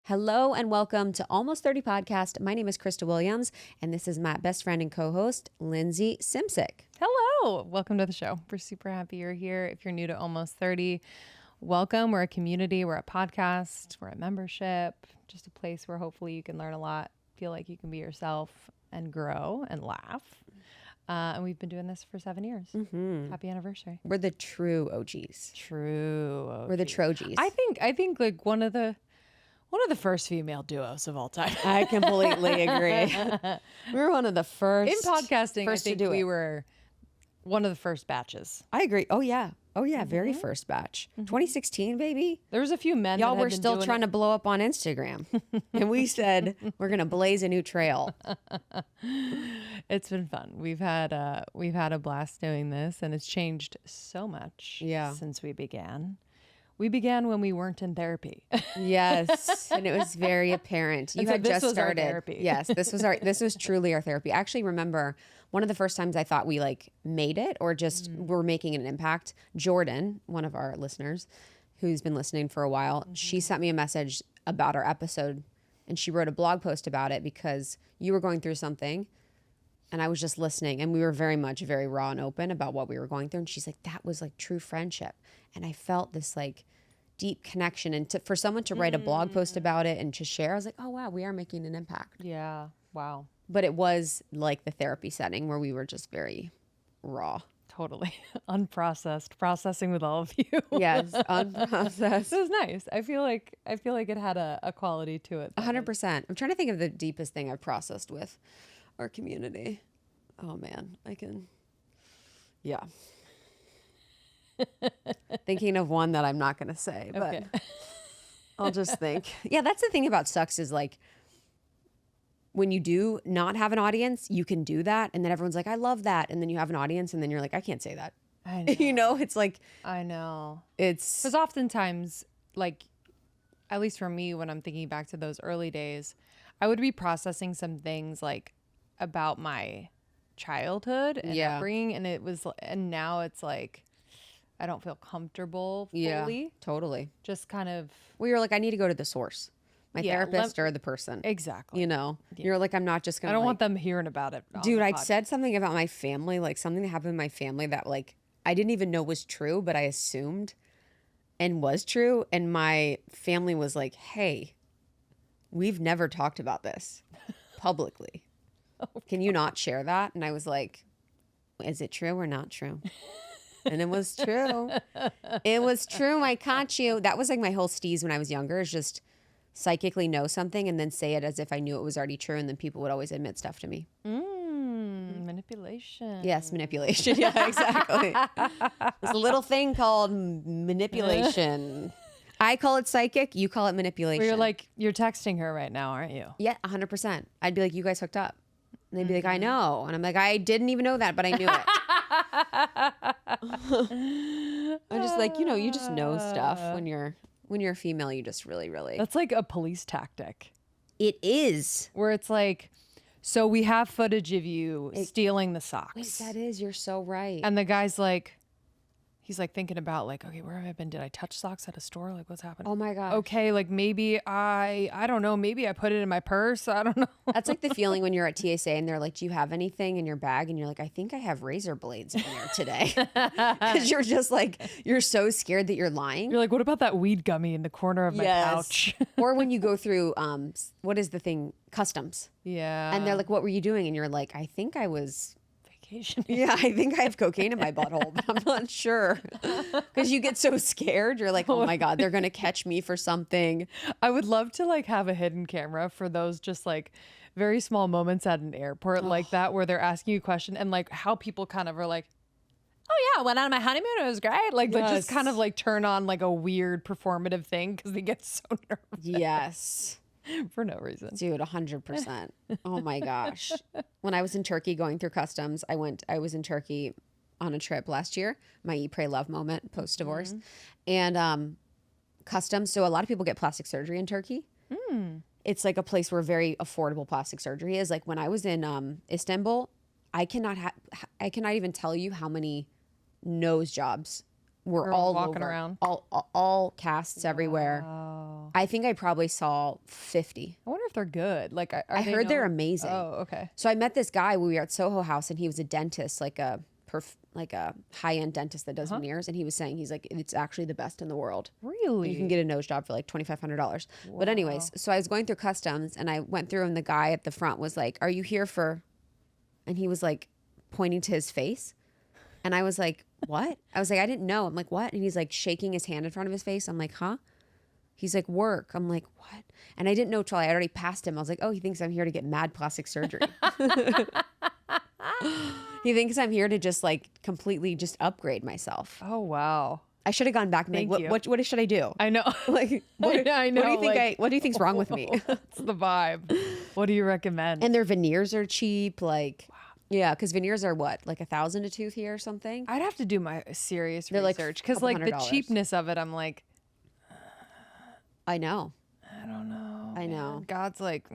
Hello and welcome to Almost 30 Podcast. My name is Krista Williams, and this is my best friend and co-host, Lindsay Simsick. Hello. Welcome to the show. We're super happy you're here. If you're new to Almost 30, welcome. We're a community. We're a podcast. We're a membership. Just a place where hopefully you can learn a lot, feel like you can be yourself, and grow and laugh. And we've been doing this for 7 years. Mm-hmm. Happy anniversary. We're the true OGs. True OGs. We're the Trojies. I think like one of the first female duos of all time. I completely agree. We were one of the first. In podcasting, first I think we were one of the first batches. I agree. Oh, yeah. Very first batch. 2016, baby. There was a few men. Y'all were still trying to blow up on Instagram. And we said, we're going to blaze a new trail. It's been fun. We've had a blast doing this, and it's changed so much since we began. We began when we weren't in therapy. Yes, and it was very apparent. You had just started. Our therapy. Yes, this was truly our therapy. I actually remember one of the first times I thought we like made it or just were making an impact. Jordan, one of our listeners, who's been listening for a while, she sent me a message about our episode, and she wrote a blog post about it because you were going through something. And I was just listening, and we were very raw and open about what we were going through. And she's like, that was like true friendship. And I felt this like deep connection. And for someone to write a blog post about it and to share, I was like, oh, wow, we are making an impact. Yeah. Wow. But it was like the therapy setting where we were just very raw. Totally. Unprocessed. Processing with all of you. Yes. Unprocessed. It was nice. I feel like it had a quality to it. 100%. I'm trying to think of the deepest thing I've processed with our community. Oh man, yeah. Thinking of one that I'm not going to say, but okay. I'll just think. Yeah, that's the thing about sucks is like when you do not have an audience, you can do that. And then everyone's like, I love that. And then you have an audience and then you're like, I can't say that. I know. You know, it's like. I know. It's. Because oftentimes, like, at least for me, when I'm thinking back to those early days, I would be processing some things like about my childhood and upbringing, and now it's like I don't feel comfortable fully. Yeah, totally. Just kind of. Well, you're like, I need to go to the source, my therapist or the person. Exactly. You know, you're like, I'm not just gonna. I don't want them hearing about it. Dude, I said something about my family, like something that happened in my family that like I didn't even know was true, but I assumed and was true, and my family was like, hey, we've never talked about this publicly. Can you not share that? And I was like, is it true or not true? And it was true. It was true. I caught you. That was like my whole steez when I was younger, is just psychically know something and then say it as if I knew it was already true. And then people would always admit stuff to me. Manipulation. Yes, manipulation. Yeah, exactly. There's a little thing called manipulation. I call it psychic. You call it manipulation. Where you're like, you're texting her right now, aren't you? Yeah, 100%. I'd be like, you guys hooked up. And they'd be like, I know. And I'm like, I didn't even know that, but I knew it. I'm just like, you just know stuff when you're a female, you just really. That's like a police tactic. It is. Where it's like, so we have footage of you stealing the socks. Wait, that is, you're so right. And the guy's like, he's like thinking about like, okay, where have I been? Did I touch socks at a store? Like, what's happening? Oh my God. Okay, like maybe I don't know. Maybe I put it in my purse. I don't know. That's like the feeling when you're at TSA and they're like, do you have anything in your bag? And you're like, I think I have razor blades in there today. Because you're just like, you're so scared that you're lying. You're like, what about that weed gummy in the corner of my pouch? Or when you go through, what is the thing? Customs. Yeah. And they're like, what were you doing? And you're like, I think I was... Yeah, I think I have cocaine in my butthole, but I'm not sure. Because you get so scared. You're like, oh my God, they're going to catch me for something. I would love to like have a hidden camera for those just like very small moments at an airport like that, where they're asking you a question and like how people kind of are like, oh yeah, I went on my honeymoon. It was great. Like they just kind of like turn on like a weird performative thing because they get so nervous. Yes. For no reason. Dude, 100%. Oh my gosh. When I was in Turkey going through customs, I was in Turkey on a trip last year, my Eat, Pray, Love moment post-divorce. And customs, so a lot of people get plastic surgery in Turkey. It's like a place where very affordable plastic surgery is. Like when I was in Istanbul, I cannot even tell you how many nose jobs were all walking over, around. all casts everywhere. I think I probably saw 50. I wonder if they're good. Like, I heard they're amazing. Oh, okay. So I met this guy when we were at Soho House, and he was a dentist, like a high-end dentist that does veneers, and he was saying, he's like, it's actually the best in the world. Really? And you can get a nose job for like $2,500. But anyways, so I was going through customs, and I went through, and the guy at the front was like, are you here for, and he was like pointing to his face, and I was like, what? I was like, I didn't know. I'm like, what? And he's like shaking his hand in front of his face. I'm like, huh? He's like, work. I'm like, what? And I didn't know till I had already passed him. I was like, oh, he thinks I'm here to get mad plastic surgery. He thinks I'm here to just like completely just upgrade myself. Oh, wow. I should have gone back and be like, what should I do? I know. Like, I know. What do you think's wrong with me? That's the vibe. What do you recommend? And their veneers are cheap. Like, yeah, because veneers are what, like $1,000 a tooth here or something? I'd have to do my serious They're research because like the cheapness of it, I'm like, I know. I don't know. I know. Man. God's like,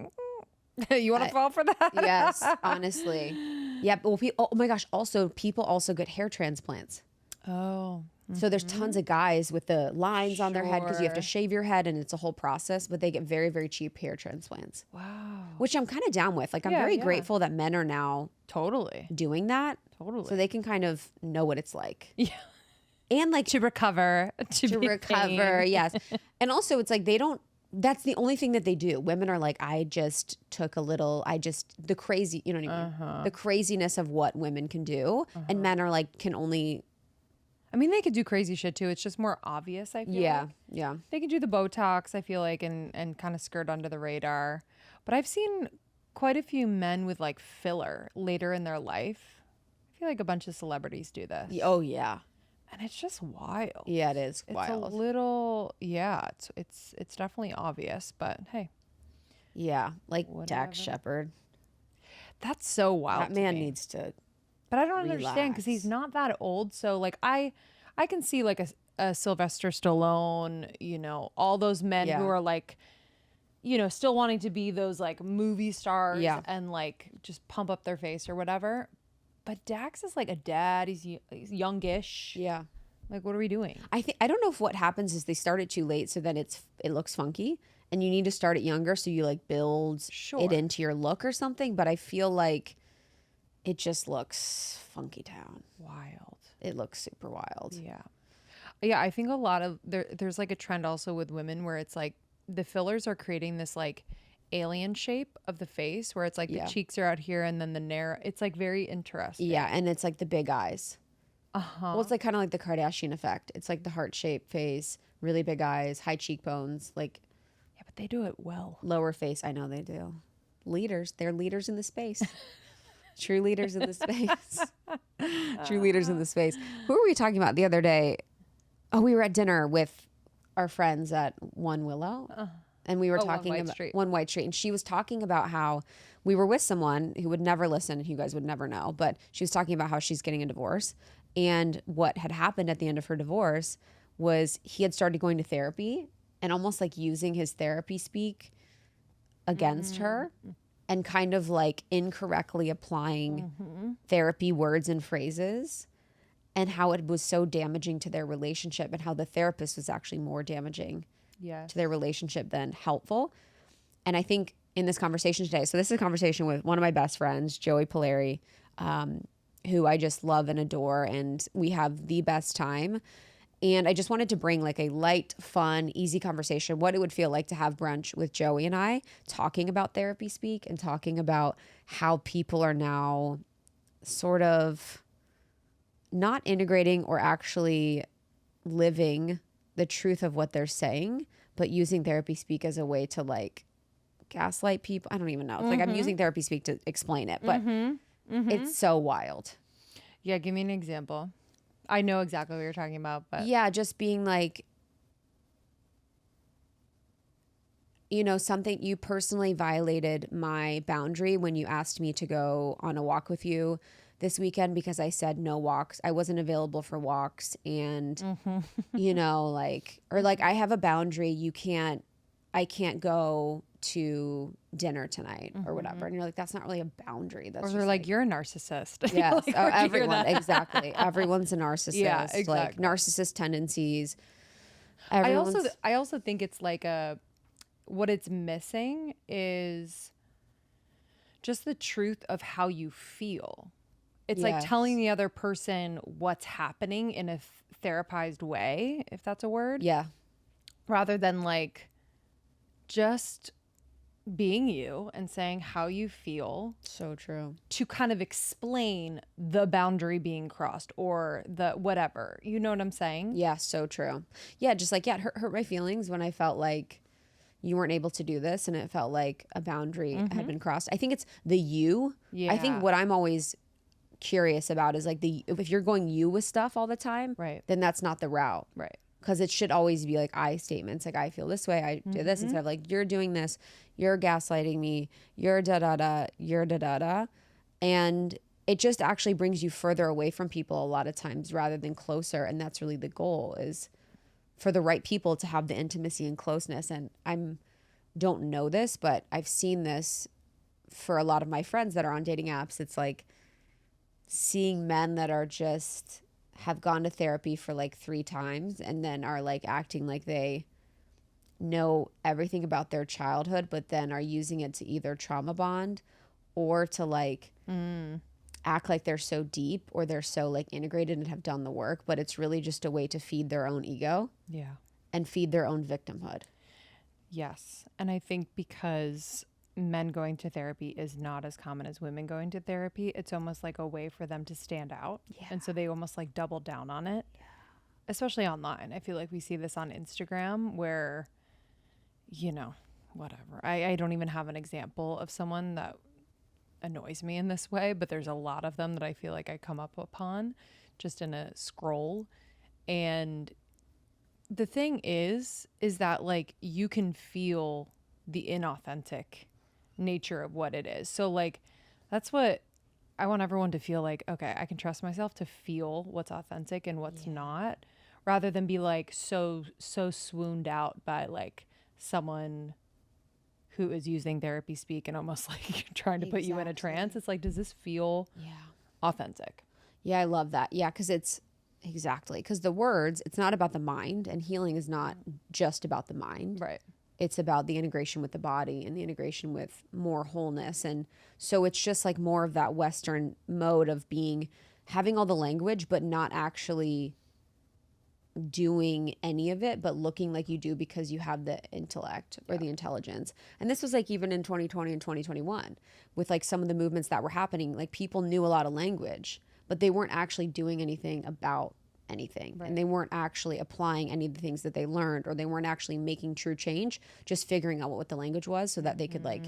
you want to fall for that? Yes, honestly. Yeah. Well, oh my gosh. Also, people also get hair transplants. Oh. So there's tons of guys with the lines on their head because you have to shave your head and it's a whole process, but they get very, very cheap hair transplants. Wow. Which I'm kind of down with. Like, I'm very grateful that men are now doing that. Totally. So they can kind of know what it's like. Yeah. And like to recover. To recover. Yes. And also it's like that's the only thing that they do. Women are like, the crazy, you know what I mean? The craziness of what women can do. And men are like, I mean, they could do crazy shit too. It's just more obvious, I feel like. Yeah. They can do the Botox, I feel like, and kind of skirt under the radar. But I've seen quite a few men with like filler later in their life. I feel like a bunch of celebrities do this. Oh, yeah. And it's just wild. Yeah, it is wild. It's a little, it's definitely obvious, but hey. Yeah, like Dax Shepard. That's so wild. That man needs to. But I don't understand because he's not that old. So like I can see like a Sylvester Stallone, you know, all those men who are like, you know, still wanting to be those like movie stars and like just pump up their face or whatever. But Dax is like a dad. He's youngish. Yeah. Like, what are we doing? I don't know if what happens is they start it too late, so then it looks funky, and you need to start it younger so you like build it into your look or something. But I feel like it just looks funky town. Wild. It looks super wild. Yeah. Yeah, I think a lot of there's like a trend also with women where it's like the fillers are creating this like alien shape of the face where it's like the cheeks are out here and then the narrow. It's like very interesting. Yeah, and it's like the big eyes. Well, it's like kind of like the Kardashian effect. It's like the heart-shaped face, really big eyes, high cheekbones, like. Yeah, but they do it well. Lower face, I know they do. Leaders, they're leaders in the space. True leaders in the space. True leaders in the space. Who were we talking about the other day? Oh, we were at dinner with our friends at One Willow. And we were talking about One White Street. And she was talking about how we were with someone who would never listen and you guys would never know. But she was talking about how she's getting a divorce. And what had happened at the end of her divorce was he had started going to therapy and almost like using his therapy speak against her and kind of like incorrectly applying therapy words and phrases and how it was so damaging to their relationship and how the therapist was actually more damaging to their relationship than helpful. And I think in this conversation today, so this is a conversation with one of my best friends, Joey Pollari, who I just love and adore, and we have the best time. And I just wanted to bring like a light, fun, easy conversation, what it would feel like to have brunch with Joey and I talking about therapy speak and talking about how people are now sort of not integrating or actually living the truth of what they're saying, but using therapy speak as a way to like gaslight people. I don't even know. It's like I'm using therapy speak to explain it, but it's so wild. Yeah, give me an example. I know exactly what you're talking about, but yeah, just being like, you know, something, you personally violated my boundary when you asked me to go on a walk with you this weekend because I said no walks. I wasn't available for walks. And, you know, like, or like I have a boundary. I can't go to dinner tonight or whatever. And you're like, that's not really a boundary. That's or they're like, you're a narcissist. Yes. Like, everyone. Exactly. Everyone's a narcissist. Yeah, exactly. Like narcissist tendencies. I also think it's like what it's missing is just the truth of how you feel. It's like telling the other person what's happening in a therapized way, if that's a word. Yeah. Rather than like just being you and saying how you feel. So true. To kind of explain the boundary being crossed or the whatever. You know what I'm saying? Yeah, so true. Yeah, just like, it hurt my feelings when I felt like you weren't able to do this and it felt like a boundary had been crossed. I think it's the you. Yeah. I think what I'm always curious about is like if you're going you with stuff all the time, right, then that's not the route. Right. Because it should always be like I statements, like I feel this way, I do this, instead of like you're doing this, you're gaslighting me, you're da-da-da, you're da-da-da. And it just actually brings you further away from people a lot of times rather than closer. And that's really the goal, is for the right people to have the intimacy and closeness. And don't know this, but I've seen this for a lot of my friends that are on dating apps. It's like seeing men that are just have gone to therapy for like 3 times and then are like acting like they know everything about their childhood, but then are using it to either trauma bond or to like act like they're so deep or they're so like integrated and have done the work, but it's really just a way to feed their own ego. Yeah. And feed their own victimhood. Yes. And I think because men going to therapy is not as common as women going to therapy, it's almost like a way for them to stand out. Yeah. And so they almost like double down on it, especially online. I feel like we see this on Instagram where, you know, whatever. I don't even have an example of someone that annoys me in this way, but there's a lot of them that I feel like I come up upon just in a scroll. And the thing is that like you can feel the inauthentic nature of what it is. So like that's what I want everyone to feel, like, okay, I can trust myself to feel what's authentic and what's not, rather than be like so swooned out by like someone who is using therapy speak and almost like trying to put you in a trance. It's like, does this feel authentic? Yeah, I love that. Yeah, because it's because the words, it's not about the mind, and healing is not just about the mind. Right. It's about the integration with the body and the integration with more wholeness. And so it's just like more of that Western mode of having all the language, but not actually doing any of it, but looking like you do because you have the intellect or the intelligence. And this was like even in 2020 and 2021 with like some of the movements that were happening, like people knew a lot of language, but they weren't actually doing anything about anything. Right. And they weren't actually applying any of the things that they learned, or they weren't actually making true change, just figuring out what the language was so that they could like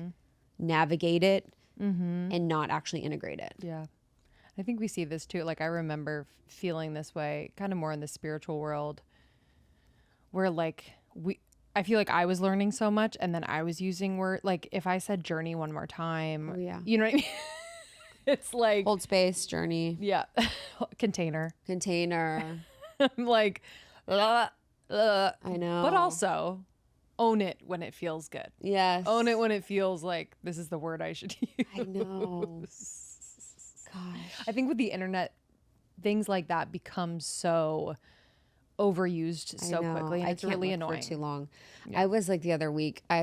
navigate it and not actually integrate it. Yeah. I think we see this too. Like I remember feeling this way kind of more in the spiritual world where like I feel like I was learning so much and then I was using like if I said journey one more time, you know what I mean? It's like hold space, journey. Yeah. Container. I'm like, I know. But also own it when it feels good. Yes. Own it when it feels like this is the word I should use. I know. Gosh. I think with the internet, things like that become so overused so quickly, and it's really annoying. For too long. Yeah. I was like the other week, I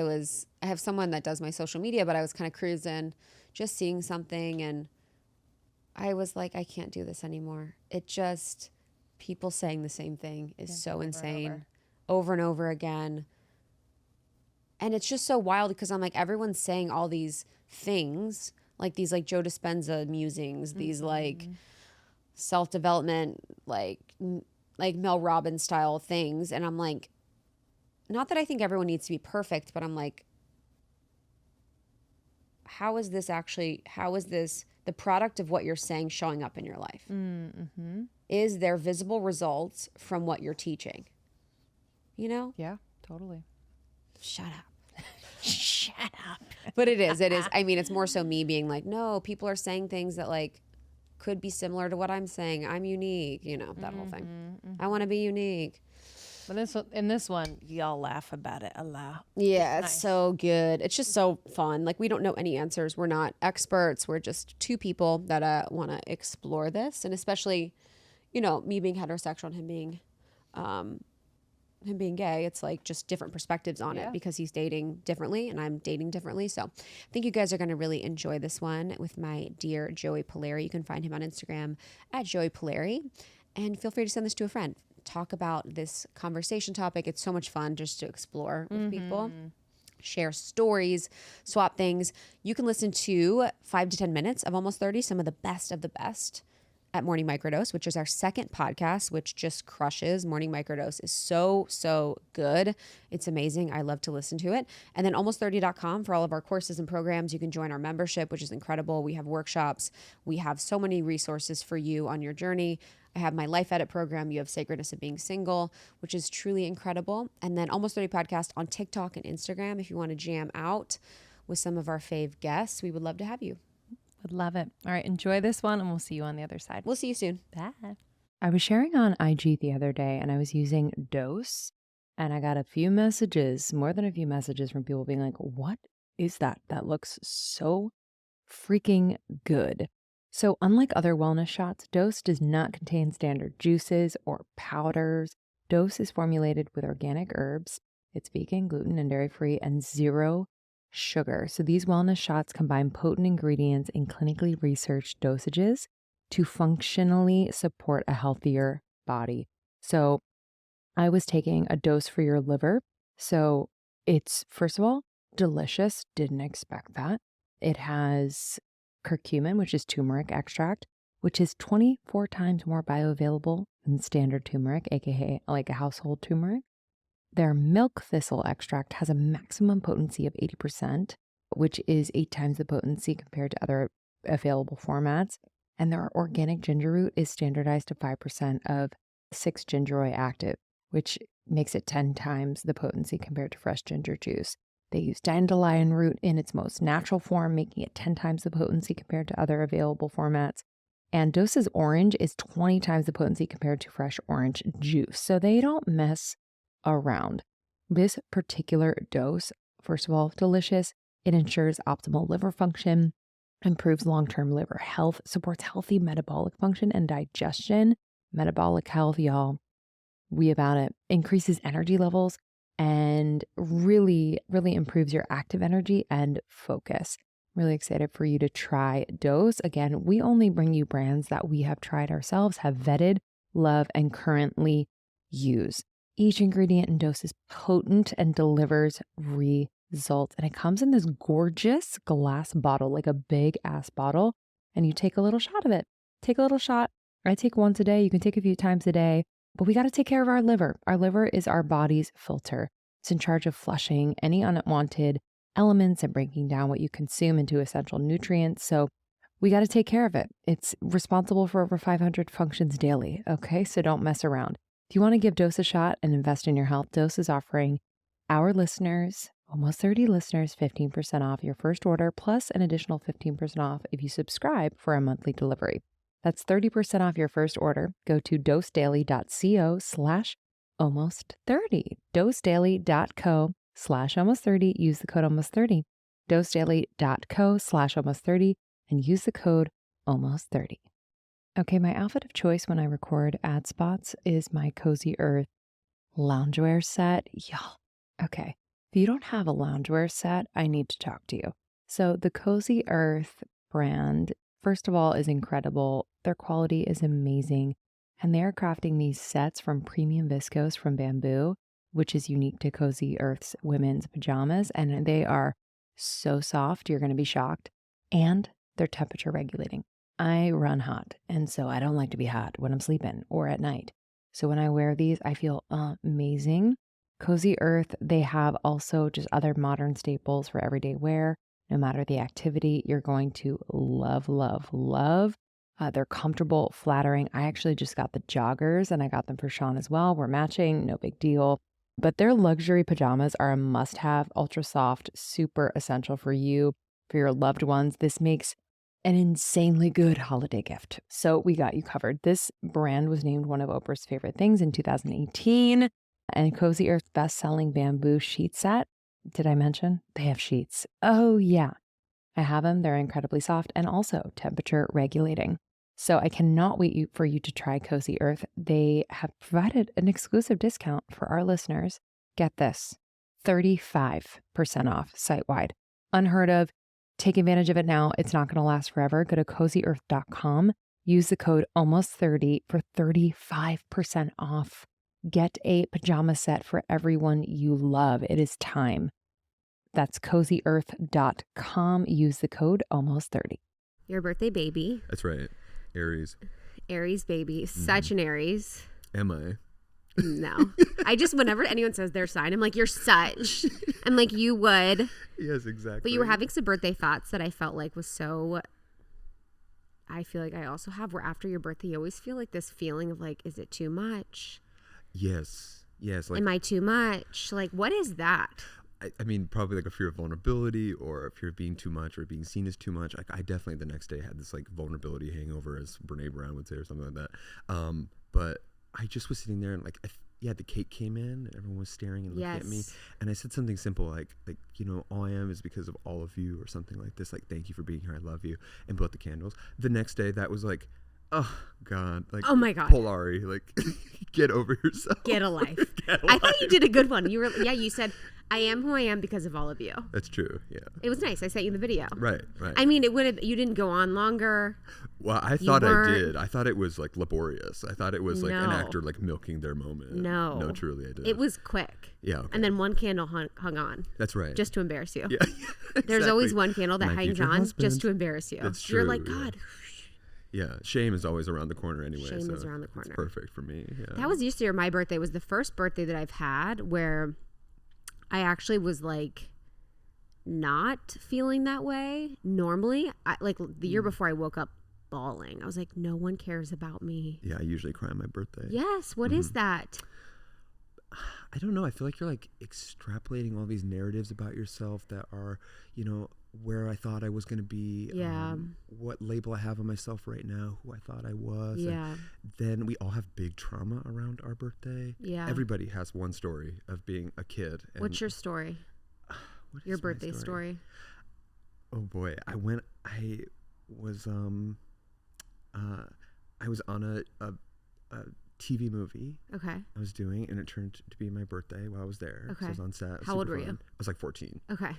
have someone that does my social media, but I was kind of cruising, just seeing something, and I was like, I can't do this anymore. It just, people saying the same thing is so insane, over and over again. And it's just so wild because I'm like, everyone's saying all these things, like these like Joe Dispenza musings, these like self-development, like Mel Robbins style things. And I'm like, not that I think everyone needs to be perfect, but I'm like, how is this the product of what you're saying showing up in your life? Mm-hmm. Is there visible results from what you're teaching? You know? Yeah, totally. Shut up. Shut up. But it is. I mean, it's more so me being like, no, people are saying things that like could be similar to what I'm saying. I'm unique, you know, that whole thing. I want to be unique. But in this one, y'all laugh about it a lot. Yeah, it's nice. So good. It's just so fun. Like, we don't know any answers. We're not experts. We're just two people that want to explore this. And especially, you know, me being heterosexual and him being him being gay. It's like just different perspectives on it because he's dating differently and I'm dating differently. So I think you guys are going to really enjoy this one with my dear Joey Pollari. You can find him on Instagram at Joey Pollari, and feel free to send this to a friend. Talk about this conversation topic. It's so much fun just to explore with people. Share stories, swap things. You can listen to 5 to 10 minutes of Almost 30, some of the best at Morning Microdose, which is our second podcast, which just crushes. Morning Microdose is so good. It's amazing. I love to listen to it. And then almost30.com for all of our courses and programs. You can join our membership, which is incredible. We have workshops. We have so many resources for you on your journey. I have my Life Edit program. You have Sacredness of Being Single, which is truly incredible. And then Almost 30 Podcast on TikTok and Instagram. If you want to jam out with some of our fave guests, we would love to have you. Would love it. All right. Enjoy this one, and we'll see you on the other side. We'll see you soon. Bye. I was sharing on IG the other day, and I was using Dose, and I got a few messages, more than a few messages from people being like, what is that? That looks so freaking good. So unlike other wellness shots, Dose does not contain standard juices or powders. Dose is formulated with organic herbs. It's vegan, gluten, and dairy-free, and zero sugar. So these wellness shots combine potent ingredients in clinically researched dosages to functionally support a healthier body. So I was taking a dose for your liver. So it's, first of all, delicious. Didn't expect that. It has curcumin, which is turmeric extract, which is 24 times more bioavailable than standard turmeric, aka like a household turmeric. Their milk thistle extract has a maximum potency of 80%, which is 8 times the potency compared to other available formats. And their organic ginger root is standardized to 5% of 6-gingeroy active, which makes it 10 times the potency compared to fresh ginger juice. They use dandelion root in its most natural form, making it 10 times the potency compared to other available formats. And Dose's orange is 20 times the potency compared to fresh orange juice. So they don't mess around. This particular dose, first of all, delicious. It ensures optimal liver function, improves long-term liver health, supports healthy metabolic function and digestion. Metabolic health, y'all, we about it. Increases energy levels and really improves your active energy and focus. Really excited for you to try Dose. Again, we only bring you brands that we have tried ourselves, have vetted, love, and currently use. Each ingredient in Dose is potent and delivers results. And it comes in this gorgeous glass bottle, like a big ass bottle. And you take a little shot of it. Take a little shot. I take once a day. You can take a few times a day. But we got to take care of our liver. Our liver is our body's filter. It's in charge of flushing any unwanted elements and breaking down what you consume into essential nutrients. So we got to take care of it. It's responsible for over 500 functions daily. Okay, so don't mess around. If you want to give Dose a shot and invest in your health, Dose is offering our listeners, Almost 30 listeners, 15% off your first order, plus an additional 15% off if you subscribe for a monthly delivery. That's 30% off your first order. Go to dosedaily.co/almost30. dosedaily.co/almost30. Use the code almost30. dosedaily.co/almost30 and use the code almost30. Okay, my outfit of choice when I record ad spots is my Cozy Earth loungewear set. Y'all, okay, if you don't have a loungewear set, I need to talk to you. So the Cozy Earth brand, first of all, is incredible. Their quality is amazing. And they're crafting these sets from premium viscose from bamboo, which is unique to Cozy Earth's women's pajamas. And they are so soft, you're going to be shocked. And they're temperature regulating. I run hot, and so I don't like to be hot when I'm sleeping or at night. So when I wear these, I feel amazing. Cozy Earth, they have also just other modern staples for everyday wear. No matter the activity, you're going to love. They're comfortable, flattering. I actually just got the joggers, and I got them for Sean as well. We're matching, no big deal. But their luxury pajamas are a must-have, ultra soft, super essential for you, for your loved ones. This makes an insanely good holiday gift. So we got you covered. This brand was named one of Oprah's favorite things in 2018. And Cozy Earth's best-selling bamboo sheet set. Did I mention? They have sheets. Oh, yeah. I have them. They're incredibly soft and also temperature regulating. So I cannot wait for you to try Cozy Earth. They have provided an exclusive discount for our listeners. Get this, 35% off site-wide. Unheard of. Take advantage of it now. It's not going to last forever. Go to cozyearth.com. Use the code almost30 for 35% off. Get a pajama set for everyone you love. It is time. That's cozyearth.com. Use the code almost30. Your birthday baby. That's right. Aries. Aries baby. Such an Aries. Am I? No. I just, whenever anyone says their sign, I'm like, you're such. I'm like, you would. Yes, exactly. But you were having some birthday thoughts that I felt like was so, I feel like I also have, where after your birthday, you always feel like this feeling of like, is it too much? Yes. Like, am I too much? Like, what is that? I mean, probably like a fear of vulnerability, or a fear of being too much, or being seen as too much. Like, I definitely the next day had this like vulnerability hangover, as Brene Brown would say, or something like that. But I just was sitting there and like, the cake came in and everyone was staring and looking at me. And I said something simple like, you know, all I am is because of all of you, or something like this. Like, thank you for being here. I love you. And blew out the candles. The next day, that was like, oh God. Like, oh my God. Pollari, like, get over yourself. Get a life. I thought you did a good one. You said, I am who I am because of all of you. That's true. Yeah. It was nice. I sent you the video. Right. I mean, you didn't go on longer. Well, I thought I did. I thought it was like laborious. I thought it was like an actor like milking their moment. No, truly I did. It was quick. Yeah. Okay. And then one candle hung on. That's right. Just to embarrass you. Yeah. Exactly. There's always one candle that hangs on husband. just to embarrass you. That's true. You're like, God. Yeah. Shame is always around the corner anyway. Shame is around the corner. It's perfect for me. Yeah. That was this year. My birthday was the first birthday that I've had where I actually was like not feeling that way. Normally, like the year before, I woke up bawling. I was like, no one cares about me. Yeah, I usually cry on my birthday. Yes. What is that? I don't know. I feel like you're like extrapolating all these narratives about yourself that are, you know, where I thought I was going to be. Yeah. What label I have on myself right now, who I thought I was. Yeah. And then we all have big trauma around our birthday. Yeah. Everybody has one story of being a kid. And what's your story? Your birthday story? Oh boy. I was on a TV movie. Okay. I was doing, and it turned to be my birthday while I was there. Okay. So I was on set. How old were you? I was like 14. Okay.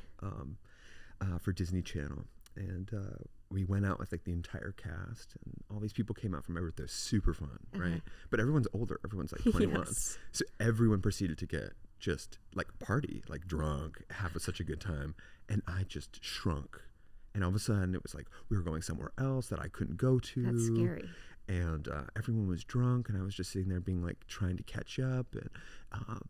For Disney Channel, and we went out with like the entire cast, and all these people came out for my birthday. It was super fun, right? But everyone's older. Everyone's like 21. Yes. So everyone proceeded to get just like party, like drunk, have such a good time, and I just shrunk. And all of a sudden, it was like we were going somewhere else that I couldn't go to. That's scary. And everyone was drunk, and I was just sitting there being like trying to catch up. And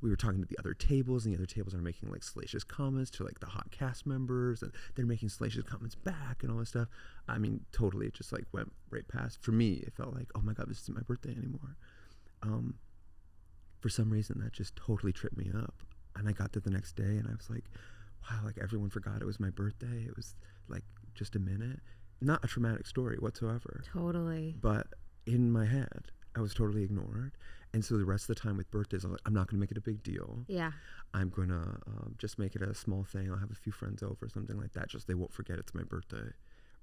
we were talking to the other tables, and the other tables are making like salacious comments to like the hot cast members, and they're making salacious comments back and all this stuff. I mean, totally, it just like went right past. For me, it felt like, oh my God, this isn't my birthday anymore. For some reason, that just totally tripped me up. And I got there the next day, and I was like, wow, like everyone forgot it was my birthday. It was like just a minute. Not a traumatic story whatsoever. Totally. But in my head, I was totally ignored. And so the rest of the time with birthdays, I was like, I'm not going to make it a big deal. Yeah. I'm going to just make it a small thing. I'll have a few friends over, something like that. Just they won't forget it's my birthday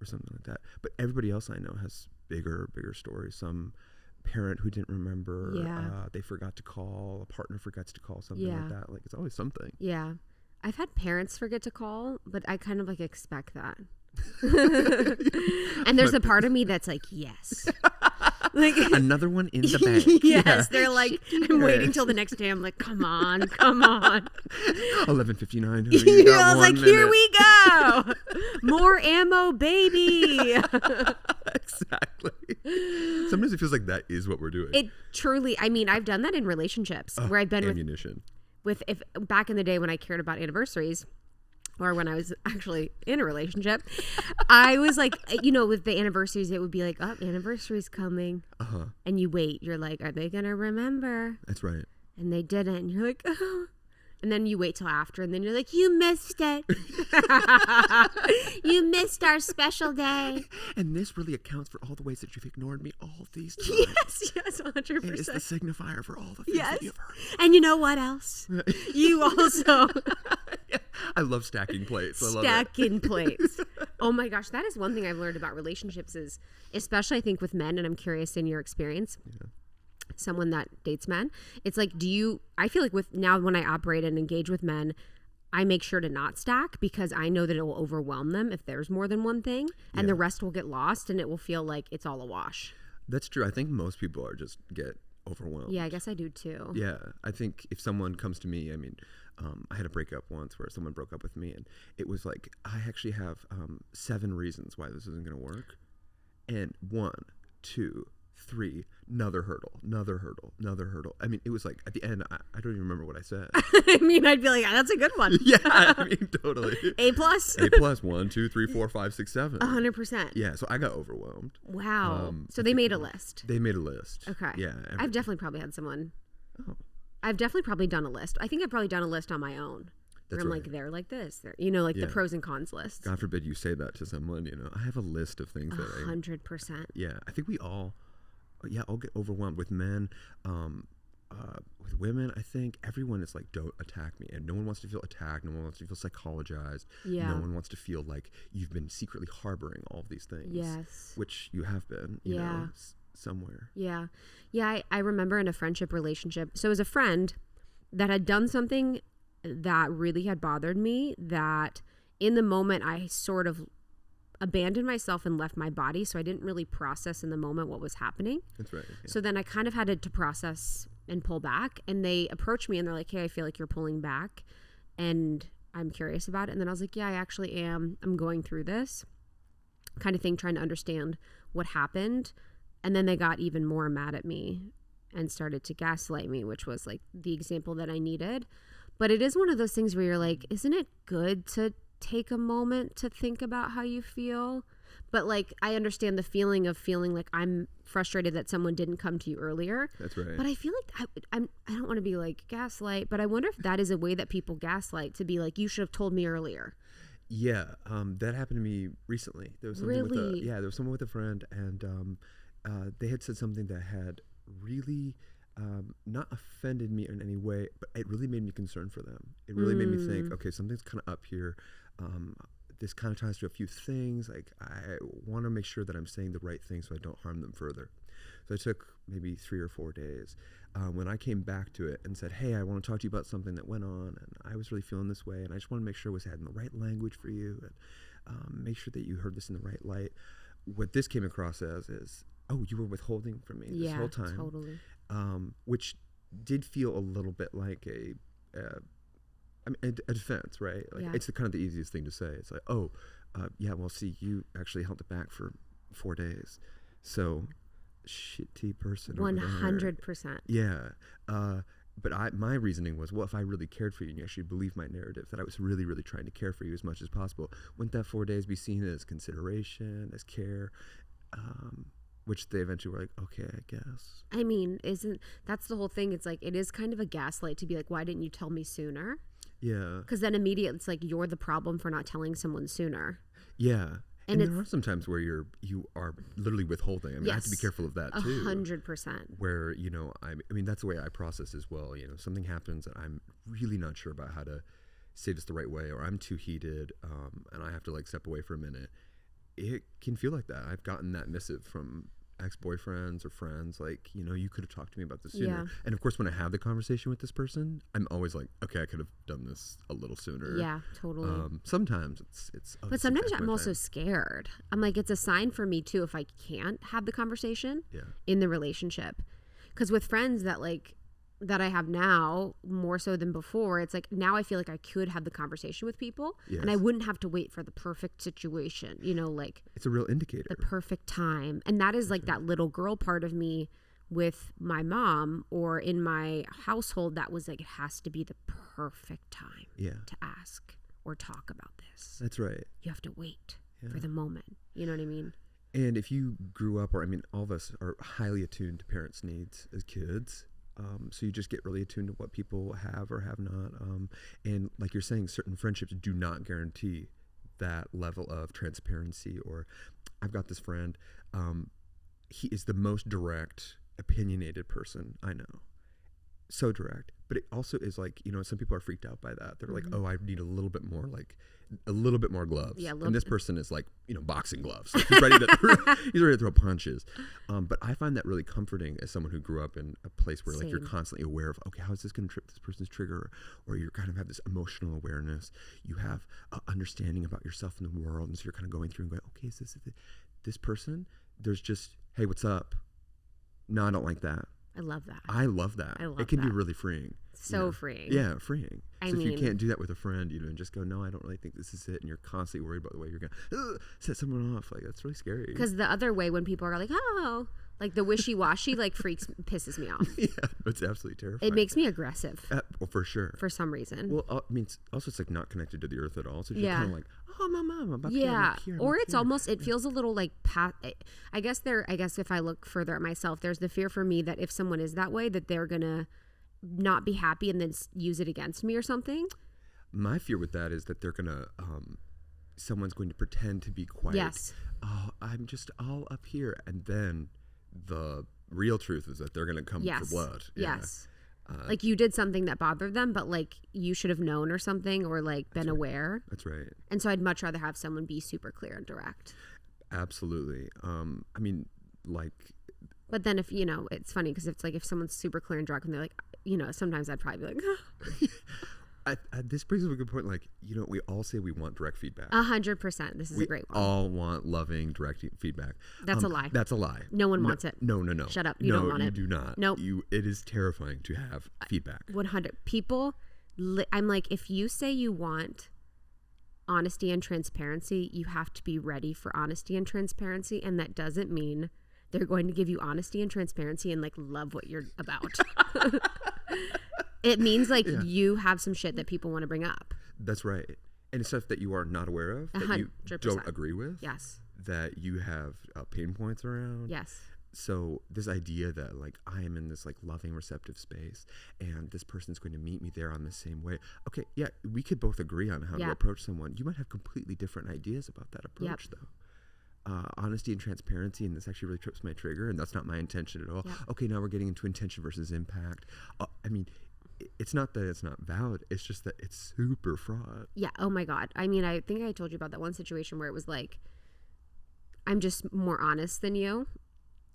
or something like that. But everybody else I know has bigger stories. Some parent who didn't remember, they forgot to call, a partner forgets to call, something like that. Like, it's always something. Yeah. I've had parents forget to call, but I kind of like expect that. And there's a part of me that's like, yes. Like another one in the bank. Yes, they're like, I'm waiting till the next day. I'm like, come on. 11:59. I was like, here we go. More ammo, baby. Exactly. Sometimes it feels like that is what we're doing. It truly, I mean, I've done that in relationships where I've been ammunition. with if back in the day when I cared about anniversaries, or when I was actually in a relationship, I was like, you know, with the anniversaries, it would be like, oh, anniversary's coming. And you wait. You're like, are they going to remember? That's right. And they didn't. And you're like, oh. And then you wait till after, and then you're like, you missed it. You missed our special day. And this really accounts for all the ways that you've ignored me all these times. Yes, 100%. It's the signifier for all the things that you've heard. And you know what else? You also... I love stacking plates. I love stacking it. plates. Oh my gosh, that is one thing I've learned about relationships is, especially I think with men, and I'm curious in your experience, someone that dates men, it's like, I feel like now when I operate and engage with men, I make sure to not stack because I know that it will overwhelm them if there's more than one thing, and the rest will get lost and it will feel like it's all a wash. That's true. I think most people get overwhelmed. Yeah, I guess I do too. Yeah, I think if someone comes to me, I mean, I had a breakup once where someone broke up with me, and it was like, I actually have 7 reasons why this isn't going to work. And 1, 2, 3, another hurdle. I mean, it was like at the end, I don't even remember what I said. I mean, I'd be like, that's a good one. Yeah, I mean, totally. A+? A+, 1, 2, 3, 4, 5, 6, 7. 100%. Yeah, so I got overwhelmed. Wow. So they made a list. They made a list. Okay. Yeah. I've definitely probably had someone. Oh. I've definitely probably done a list. I think I've probably done a list on my own. That's where I'm right. like, they're like this. They're, like the pros and cons list. God forbid you say that to someone, I have a list of things that 100%. Yeah, I think we all get overwhelmed with men. With women, I think everyone is like, don't attack me. And no one wants to feel attacked. No one wants to feel psychologized. Yeah. No one wants to feel like you've been secretly harboring all of these things. Yes. Which you have been, you know, somewhere. Yeah. Yeah, I remember in a friendship relationship. So it was a friend that had done something that really had bothered me, that in the moment I sort of abandoned myself and left my body. So I didn't really process in the moment what was happening. That's right. Yeah. So then I kind of had to process and pull back. And they approached me and they're like, hey, I feel like you're pulling back and I'm curious about it. And then I was like, yeah, I actually am. I'm going through this kind of thing, trying to understand what happened. And then they got even more mad at me and started to gaslight me, which was like the example that I needed. But it is one of those things where you're like, isn't it good to take a moment to think about how you feel? But like, I understand the feeling of feeling like I'm frustrated that someone didn't come to you earlier. That's right. But I feel like I don't want to be like gaslight, but I wonder if that is a way that people gaslight, to be like, you should have told me earlier. Yeah, that happened to me recently. There was something really? there was someone with a friend, and they had said something that had really not offended me in any way, but it really made me concerned for them. It really made me think, okay, something's kind of up here. This kind of ties to a few things. Like, I want to make sure that I'm saying the right thing so I don't harm them further. So I took maybe 3 or 4 days. When I came back to it and said, hey, I want to talk to you about something that went on, and I was really feeling this way, and I just want to make sure I was having the right language for you, and make sure that you heard this in the right light. What this came across as is, oh, you were withholding from me this whole time. Totally. Which did feel a little bit like a defense, right? Like, it's the kind of the easiest thing to say. It's like, oh, well, see, you actually held it back for 4 days, so shitty person. 100%. Yeah. But my reasoning was, well, if I really cared for you and you actually believed my narrative, that I was really, really trying to care for you as much as possible, wouldn't that 4 days be seen as consideration, as care? Which they eventually were like, okay, I guess. I mean, that's the whole thing. It's like, it is kind of a gaslight to be like, why didn't you tell me sooner? Yeah. Because then immediately it's like, you're the problem for not telling someone sooner. Yeah. And there are some times where you are literally withholding. I mean, I have to be careful of that too. 100%. Where, I mean, that's the way I process as well. Something happens and I'm really not sure about how to say this the right way, or I'm too heated, and I have to like step away for a minute. It can feel like that. I've gotten that missive from ex-boyfriends or friends, like, you could have talked to me about this sooner. Yeah. And of course, when I have the conversation with this person, I'm always like, okay, I could have done this a little sooner. Yeah, totally. Sometimes it's but sometimes I'm also scared. I'm like, it's a sign for me too if I can't have the conversation in the relationship. Because with friends that I have now, more so than before, it's like, now I feel like I could have the conversation with people, and I wouldn't have to wait for the perfect situation, like it's a real indicator, the perfect time. And that is like that little girl part of me with my mom, or in my household, that was like, it has to be the perfect time to ask or talk about this. That's right. You have to wait for the moment. You know what I mean? And if you grew up, or I mean, all of us are highly attuned to parents' needs as kids. So you just get really attuned to what people have or have not. And like you're saying, certain friendships do not guarantee that level of transparency. Or I've got this friend, he is the most direct, opinionated person I know. so direct. But it also is like, you know, some people are freaked out by that. They're like, oh, I need a little bit more gloves. Yeah, and this person is like, you know, boxing gloves. Like he's ready to throw punches. But I find that really comforting as someone who grew up in a place where like you're constantly aware of, okay, how is this going to trip this person's trigger? Or you kind of have this emotional awareness. You have understanding about yourself and the world. And so you're kind of going through and going, okay, is this person? There's just, hey, what's up? No, I don't like that. I love that. It can be really freeing. So freeing. Yeah, freeing. So if you can't do that with a friend, you know, and just go, no, I don't really think this is it, and you're constantly worried about the way you're going to set someone off, like that's really scary. Because the other way, when people are like, oh, like the wishy-washy, like pisses me off. Yeah, it's absolutely terrifying. It makes me aggressive. Well, for sure. For some reason. Well, I mean, also it's like not connected to the earth at all. So you're kind of like, oh, my mom, I'm about to get up here. Or it's almost, it feels a little like, I guess if I look further at myself, there's the fear for me that if someone is that way, that they're going to not be happy and then use it against me or something. My fear with that is that they're going to, someone's going to pretend to be quiet. Yes. Oh, I'm just all up here. And then the real truth is that they're going to come for blood. Yeah. Yes. Like you did something that bothered them, but like you should have known or something, or like been aware. That's right. And so I'd much rather have someone be super clear and direct. Absolutely. I mean, like. But then if, you know, it's funny because it's like if someone's super clear and direct and they're like, you know, sometimes I'd probably be like, this brings up a good point. Like, you know, we all say we want direct feedback. 100%. This is a great one. We all want loving, direct feedback. That's a lie. That's a lie. No one wants it. No. Shut up. You don't want it. You do not. Nope. It is terrifying to have feedback. 100. People, I'm like, if you say you want honesty and transparency, you have to be ready for honesty and transparency. And that doesn't mean they're going to give you honesty and transparency and like love what you're about. It means like you have some shit that people want to bring up. That's right. And it's stuff that you are not aware of, that 100%. You don't agree with. Yes. That you have pain points around. Yes. So this idea that like I am in this like loving, receptive space and this person's going to meet me there on the same way. Okay, yeah, we could both agree on how to approach someone. You might have completely different ideas about that approach though. Honesty and transparency, and this actually really trips my trigger, and that's not my intention at all. Okay, now we're getting into intention versus impact. I mean, it's not that it's not valid, it's just that it's super fraught. Yeah, oh my God. I mean, I think I told you about that one situation where it was like, I'm just more honest than you.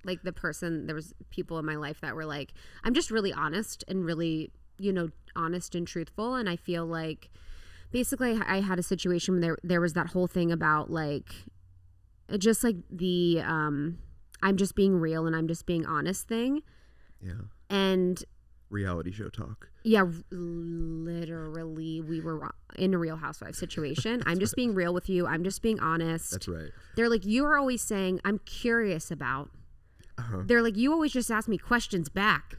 Like there was people in my life that were like, I'm just really honest and really, you know, honest and truthful. And I feel like basically I had a situation where there was that whole thing about like, just like the I'm just being real and I'm just being honest thing. Yeah. And reality show talk. Yeah, literally we were in a Real Housewives situation. I'm just being real with you. I'm just being honest. That's right. They're like, you're always saying I'm curious about. They're like, you always just ask me questions back.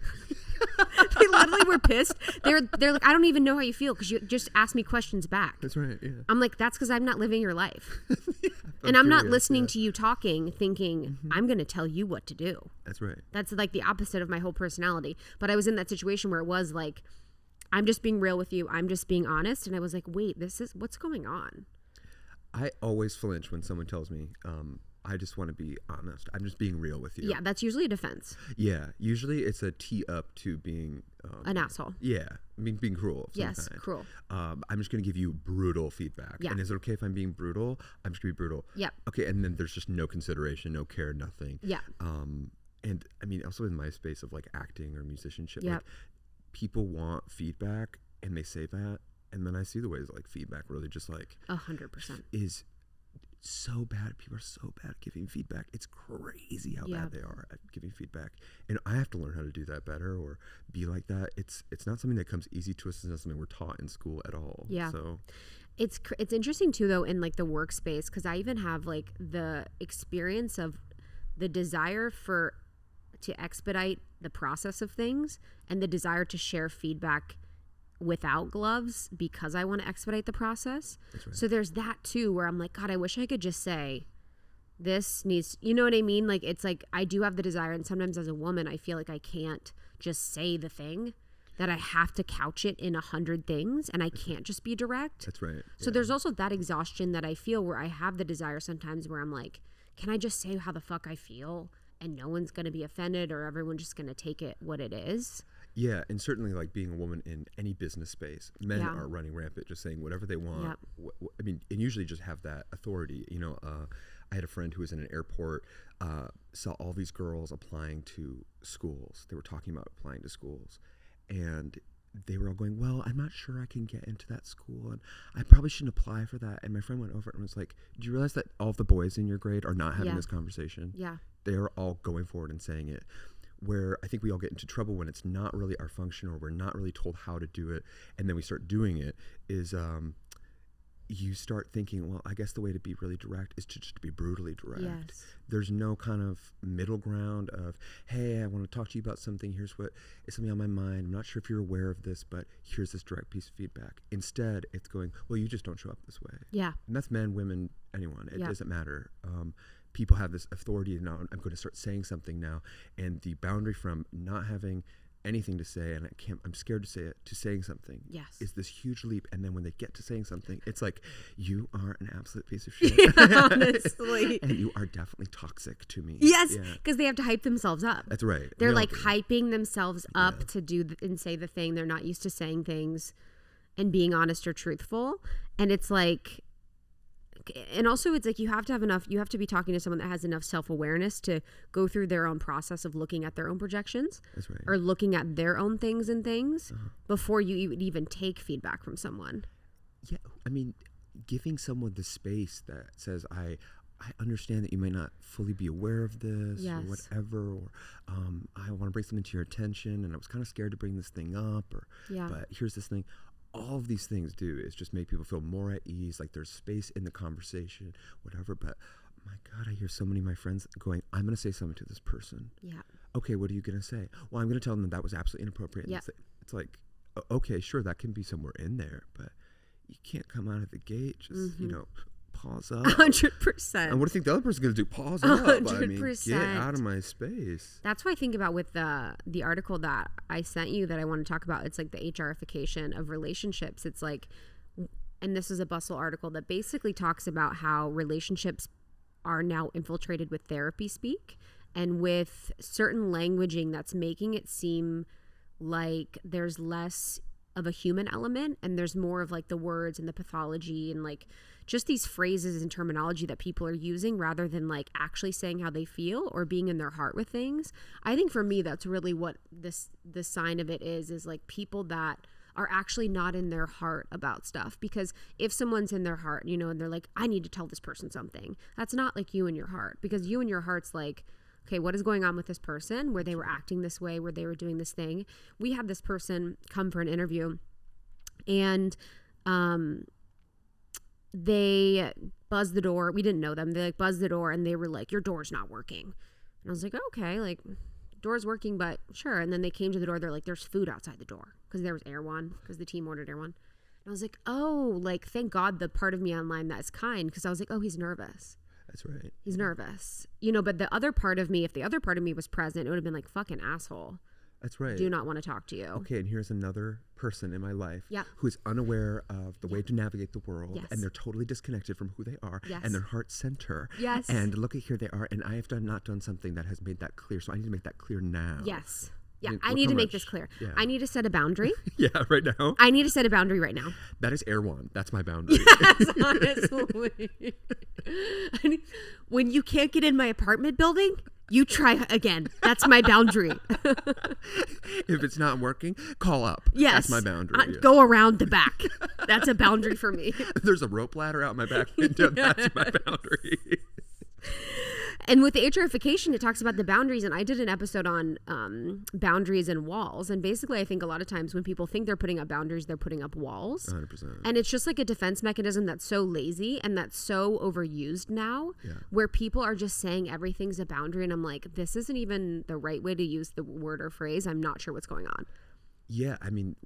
They literally were pissed. They're like, I don't even know how you feel because you just ask me questions back. That's right. Yeah. I'm like, that's because I'm not living your life. And I'm not listening to you talking, thinking I'm going to tell you what to do. That's right. That's like the opposite of my whole personality. But I was in that situation where it was like, I'm just being real with you. I'm just being honest. And I was like, wait, what's going on? I always flinch when someone tells me, I just want to be honest. I'm just being real with you. Yeah, that's usually a defense. Yeah, usually it's a tee up to being an asshole. Yeah, I mean being cruel. Of some kind. Cruel. I'm just going to give you brutal feedback. Yeah. And is it okay if I'm being brutal? I'm just going to be brutal. Yeah. Okay, and then there's just no consideration, no care, nothing. Yeah. And I mean also in my space of like acting or musicianship, like people want feedback and they say that, and then I see the ways like feedback really just like 100% is so bad. People are so bad at giving feedback. It's crazy how bad they are at giving feedback, and I have to learn how to do that better or be like that. It's not something that comes easy to us. It's not something we're taught in school at all. Yeah. So it's interesting too though in like the workspace, because I even have like the experience of the desire to expedite the process of things and the desire to share feedback without gloves because I want to expedite the process. That's right. So there's that too where I'm like, God, I wish I could just say this needs, you know what I mean? Like it's like I do have the desire, and sometimes as a woman I feel like I can't just say the thing, that I have to couch it in 100 things and I can't just be direct. That's right. So there's also that exhaustion that I feel where I have the desire sometimes where I'm like, can I just say how the fuck I feel and no one's going to be offended or everyone's just going to take it what it is? Yeah, and certainly like being a woman in any business space, men are running rampant, just saying whatever they want. I mean, and usually just have that authority. You know, I had a friend who was in an airport, saw all these girls applying to schools. They were talking about applying to schools, and they were all going, well, I'm not sure I can get into that school, and I probably shouldn't apply for that. And my friend went over and was like, do you realize that all of the boys in your grade are not having this conversation? Yeah. They are all going forward and saying it. Where I think we all get into trouble when it's not really our function, or we're not really told how to do it, and then we start doing it, is you start thinking, well, I guess the way to be really direct is to just be brutally direct. Yes. There's no kind of middle ground of, hey, I want to talk to you about something. Here's what is something on my mind. I'm not sure if you're aware of this, but here's this direct piece of feedback. Instead, it's going, well, you just don't show up this way. Yeah. And that's men, women, anyone. It doesn't matter. People have this authority now. I'm going to start saying something now. And the boundary from not having anything to say, and I'm scared to say it, to saying something, is this huge leap. And then when they get to saying something, it's like, you are an absolute piece of shit. Yeah, honestly. And you are definitely toxic to me. Yes, because they have to hype themselves up. That's right. They're like hyping themselves up to do and say the thing. They're not used to saying things and being honest or truthful. And it's like, and also it's like you have to be talking to someone that has enough self-awareness to go through their own process of looking at their own projections. That's right. Or looking at their own things before you would even take feedback from someone. Yeah, I mean, giving someone the space that says, I understand that you might not fully be aware of this or whatever, or I want to bring something to your attention, and I was kind of scared to bring this thing up, but here's this thing. All of these things do is just make people feel more at ease, like there's space in the conversation, whatever. But my God, I hear so many of my friends going, I'm going to say something to this person. Yeah. Okay, what are you going to say? Well, I'm going to tell them that was absolutely inappropriate. Yeah. It's like, okay, sure, that can be somewhere in there, but you can't come out of the gate just, pause up. 100%. And what do you think the other person's going to do? Pause up. 100%. I mean, get out of my space. That's what I think about with the article that I sent you that I want to talk about. It's like the HR-ification of relationships. It's like, and this is a Bustle article that basically talks about how relationships are now infiltrated with therapy speak and with certain languaging that's making it seem like there's less of a human element and there's more of like the words and the pathology and like just these phrases and terminology that people are using rather than like actually saying how they feel or being in their heart with things. I think for me, that's really what the sign of it is like people that are actually not in their heart about stuff. Because if someone's in their heart, and they're like, I need to tell this person something, that's not like you in your heart, because you in your heart's like, okay, what is going on with this person where they were acting this way, where they were doing this thing. We had this person come for an interview and they buzzed the door. We didn't know them. They like buzzed the door and they were like, your door's not working. And I was like, okay, like door's working, but sure. And then they came to the door. They're like, there's food outside the door because there was Air One because the team ordered Air One. And I was like, oh, like thank God the part of me online that's kind, because I was like, oh, he's nervous. That's right. He's nervous. But the other part of me, if the other part of me was present, it would have been like, fucking asshole. That's right. Do not want to talk to you. Okay, and here's another person in my life who is unaware of the way to navigate the world, and they're totally disconnected from who they are and their heart center. Yes. And look at here they are, and I have not done something that has made that clear, so I need to make that clear now. Yes. Yeah, I need to make this clear. Yeah. I need to set a boundary. Right now. I need to set a boundary right now. That is Air One. That's my boundary. Yes, honestly. When you can't get in my apartment building, you try again. That's my boundary. If it's not working, call up. Yes. That's my boundary. Go around the back. That's a boundary for me. There's a rope ladder out my back window. That's my boundary. And with the HR-ification, it talks about the boundaries. And I did an episode on boundaries and walls. And basically, I think a lot of times when people think they're putting up boundaries, they're putting up walls. 100%. And it's just like a defense mechanism that's so lazy and that's so overused now, where people are just saying everything's a boundary. And I'm like, this isn't even the right way to use the word or phrase. I'm not sure what's going on. Yeah, I mean,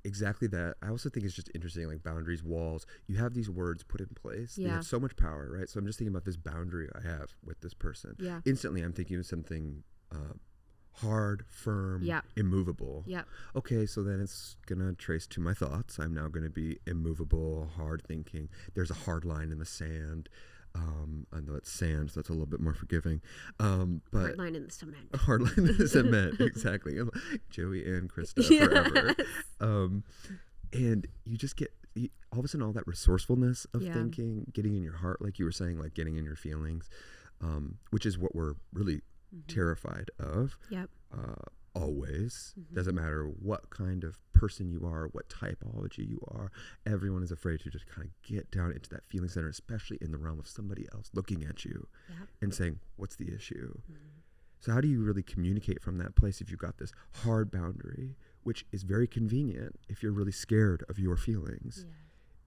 exactly that. I also think it's just interesting, like boundaries, walls. You have these words put in place. They have so much power, right? So I'm just thinking about this boundary I have with this person. Yeah. Instantly, I'm thinking of something hard, firm, immovable. Yeah. Okay, so then it's going to trace to my thoughts. I'm now going to be immovable, hard thinking. There's a hard line in the sand. I know it's sand, so that's a little bit more forgiving. But hard line in the cement. Hard line in the cement, exactly. Joey and Krista forever. And you just get all of a sudden all that resourcefulness of thinking, getting in your heart, like you were saying, like getting in your feelings, which is what we're really terrified of. Yep. Always. Doesn't matter what kind of person you are, what typology you are. Everyone is afraid to just kind of get down into that feeling center, especially in the realm of somebody else looking at you and saying, what's the issue? So how do you really communicate from that place if you've got this hard boundary, which is very convenient if you're really scared of your feelings?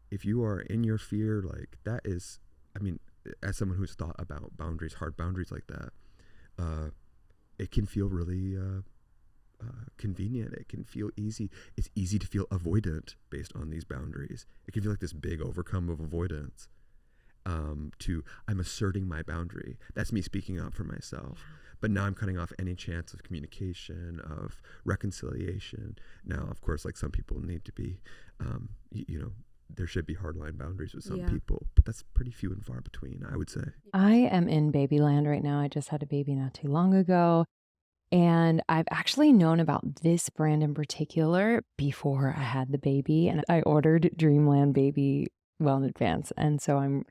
If you are in your fear, like that is, I mean, as someone who's thought about boundaries, hard boundaries like that, it can feel really convenient. It can feel easy. It's easy to feel avoidant based on these boundaries. It can feel like this big overcome of avoidance. I'm asserting my boundary. That's me speaking up for myself. But now I'm cutting off any chance of communication, of reconciliation. Now, of course, like some people need to be, there should be hardline boundaries with some people, but that's pretty few and far between, I would say. I am in baby land right now. I just had a baby not too long ago. And I've actually known about this brand in particular before I had the baby. And I ordered Dreamland Baby well in advance. And so I'm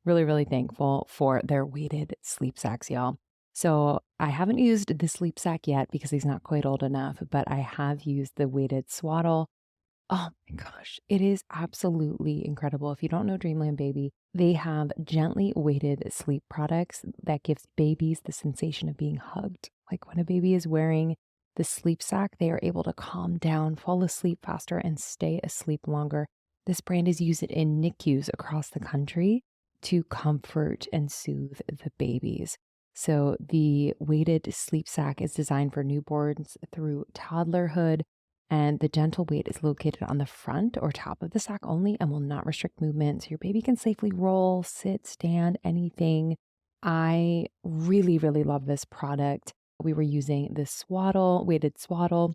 really, really thankful for their weighted sleep sacks, y'all. So I haven't used the sleep sack yet because he's not quite old enough, but I have used the weighted swaddle. Oh my gosh, it is absolutely incredible. If you don't know Dreamland Baby, they have gently weighted sleep products that gives babies the sensation of being hugged. Like when a baby is wearing the sleep sack, they are able to calm down, fall asleep faster, and stay asleep longer. This brand is used in NICUs across the country to comfort and soothe the babies. So the weighted sleep sack is designed for newborns through toddlerhood, and the gentle weight is located on the front or top of the sack only and will not restrict movement. So your baby can safely roll, sit, stand, anything. I really, really love this product. We were using this swaddle, weighted swaddle,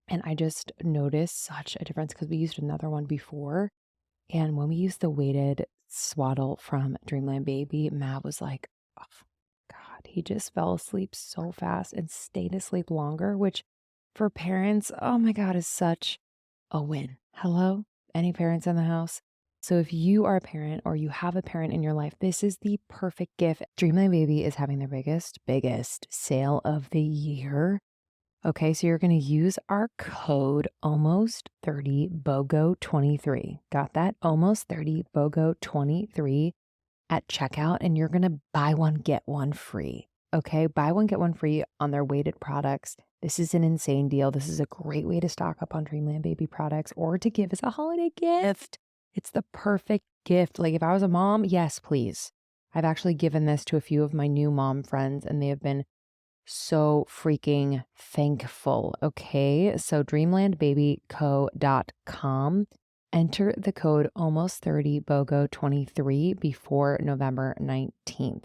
and I just noticed such a difference because we used another one before. And when we used the weighted swaddle from Dreamland Baby, Matt was like, oh, God, he just fell asleep so fast and stayed asleep longer, which for parents, oh my God, is such a win. Hello? Any parents in the house? So if you are a parent or you have a parent in your life, this is the perfect gift. Dreamland Baby is having their biggest sale of the year. Okay, so you're going to use our code almost30BOGO23. Got that? Almost30BOGO23 at checkout, and you're going to buy one, get one free. Okay, buy one, get one free on their weighted products. This is an insane deal. This is a great way to stock up on Dreamland Baby products or to give as a holiday gift. It's the perfect gift. Like if I was a mom, yes, please. I've actually given this to a few of my new mom friends and they have been so freaking thankful. Okay, so dreamlandbabyco.com. Enter the code almost30BOGO23 before November 19th.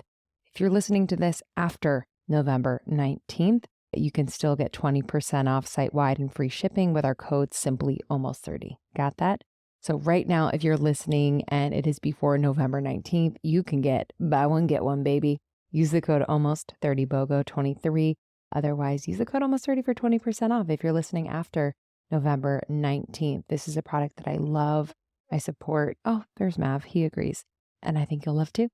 If you're listening to this after November 19th, you can still get 20% off site-wide and free shipping with our code simply almost30. Got that? So right now, if you're listening and it is before November 19th, you can get buy one, get one, baby. Use the code almost30BOGO23. Otherwise, use the code almost30 for 20% off if you're listening after November 19th. This is a product that I love. I support. Oh, there's Mav. He agrees. And I think you'll love too.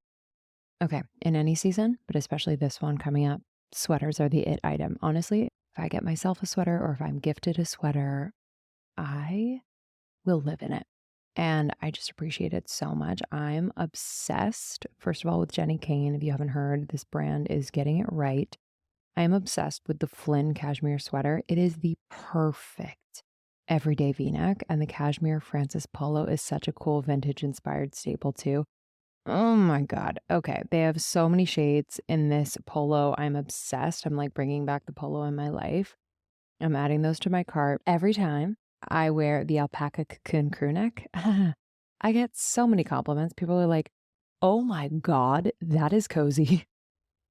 Okay. In any season, but especially this one coming up, sweaters are the it item. Honestly, if I get myself a sweater or if I'm gifted a sweater, I will live in it. And I just appreciate it so much. I'm obsessed, first of all, with Jenny Kane. If you haven't heard, this brand is getting it right. I am obsessed with the Flynn cashmere sweater. It is the perfect everyday V-neck. And the cashmere Francis polo is such a cool vintage inspired staple too. Oh my God. Okay. They have so many shades in this polo. I'm obsessed. I'm like bringing back the polo in my life. I'm adding those to my cart. Every time I wear the alpaca cocoon crew neck, I get so many compliments. People are like, oh my God, that is cozy.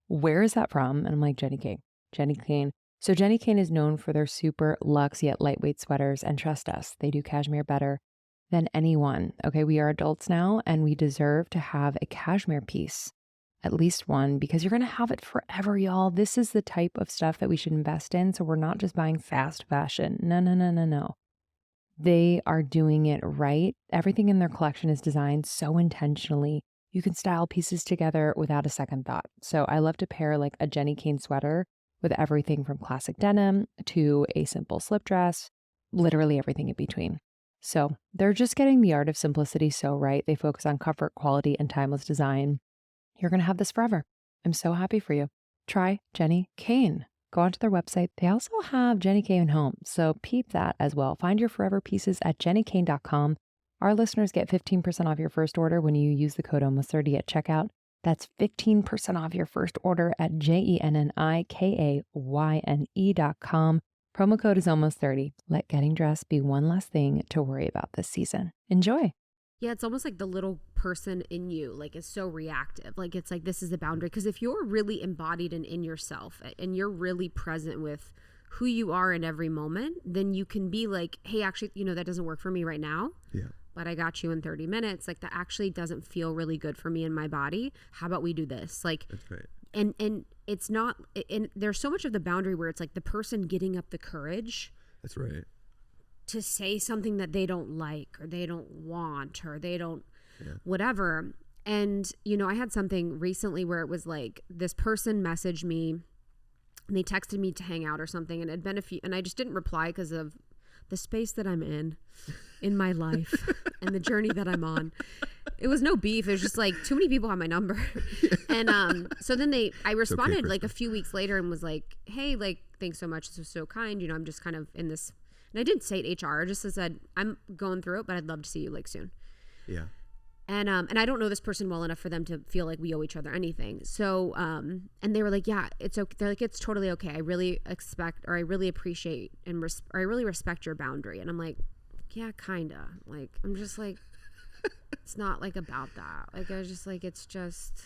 Where is that from? And I'm like, Jenny Kane. Jenny Kane. So Jenny Kane is known for their super luxe yet lightweight sweaters. And trust us, they do cashmere better than anyone. Okay, we are adults now and we deserve to have a cashmere piece at least one, because you're going to have it forever, y'all. This is the type of stuff that we should invest in. So we're not just buying fast fashion. No. They are doing it right. Everything in their collection is designed so intentionally. You can style pieces together without a second thought. So I love to pair like a Jenny Kane sweater with everything from classic denim to a simple slip dress, literally everything in between. So they're just getting the art of simplicity so right. They focus on comfort, quality, and timeless design. You're going to have this forever. I'm so happy for you. Try Jenny Kane. Go onto their website. They also have Jenny Kane Home, so peep that as well. Find your forever pieces at jennykane.com. Our listeners get 15% off your first order when you use the code almost30 at checkout. That's 15% off your first order at jennykayne.com. Promo code is almost30. Let getting dressed be one less thing to worry about this season. Enjoy. Yeah, it's almost like the little person in you, like, is so reactive. Like, it's like, this is a boundary. Because if you're really embodied and in yourself and you're really present with who you are in every moment, then you can be like, hey, actually, that doesn't work for me right now. Yeah. But I got you in 30 minutes. Like, that actually doesn't feel really good for me in my body. How about we do this? Like, that's right. And it's not, and there's so much of the boundary where it's like the person getting up the courage. That's right. To say something that they don't like or they don't want or they don't whatever. And, I had something recently where it was like this person messaged me and they texted me to hang out or something, and it had been a few, and I just didn't reply because of the space that I'm in my life and the journey that I'm on. It was no beef. It was just like too many people have my number. And so then I responded like a few weeks later and was like, hey, like, thanks so much. This was so kind. I'm just kind of in this. And I didn't say it HR. I just said, I'm going through it, but I'd love to see you like soon. Yeah. And I don't know this person well enough for them to feel like we owe each other anything. So, and they were like, yeah, it's okay. They're like, it's totally okay. I really appreciate or I really respect your boundary. And I'm like, yeah, kinda. Like, I'm just like, it's not like about that. Like, I was just like, it's just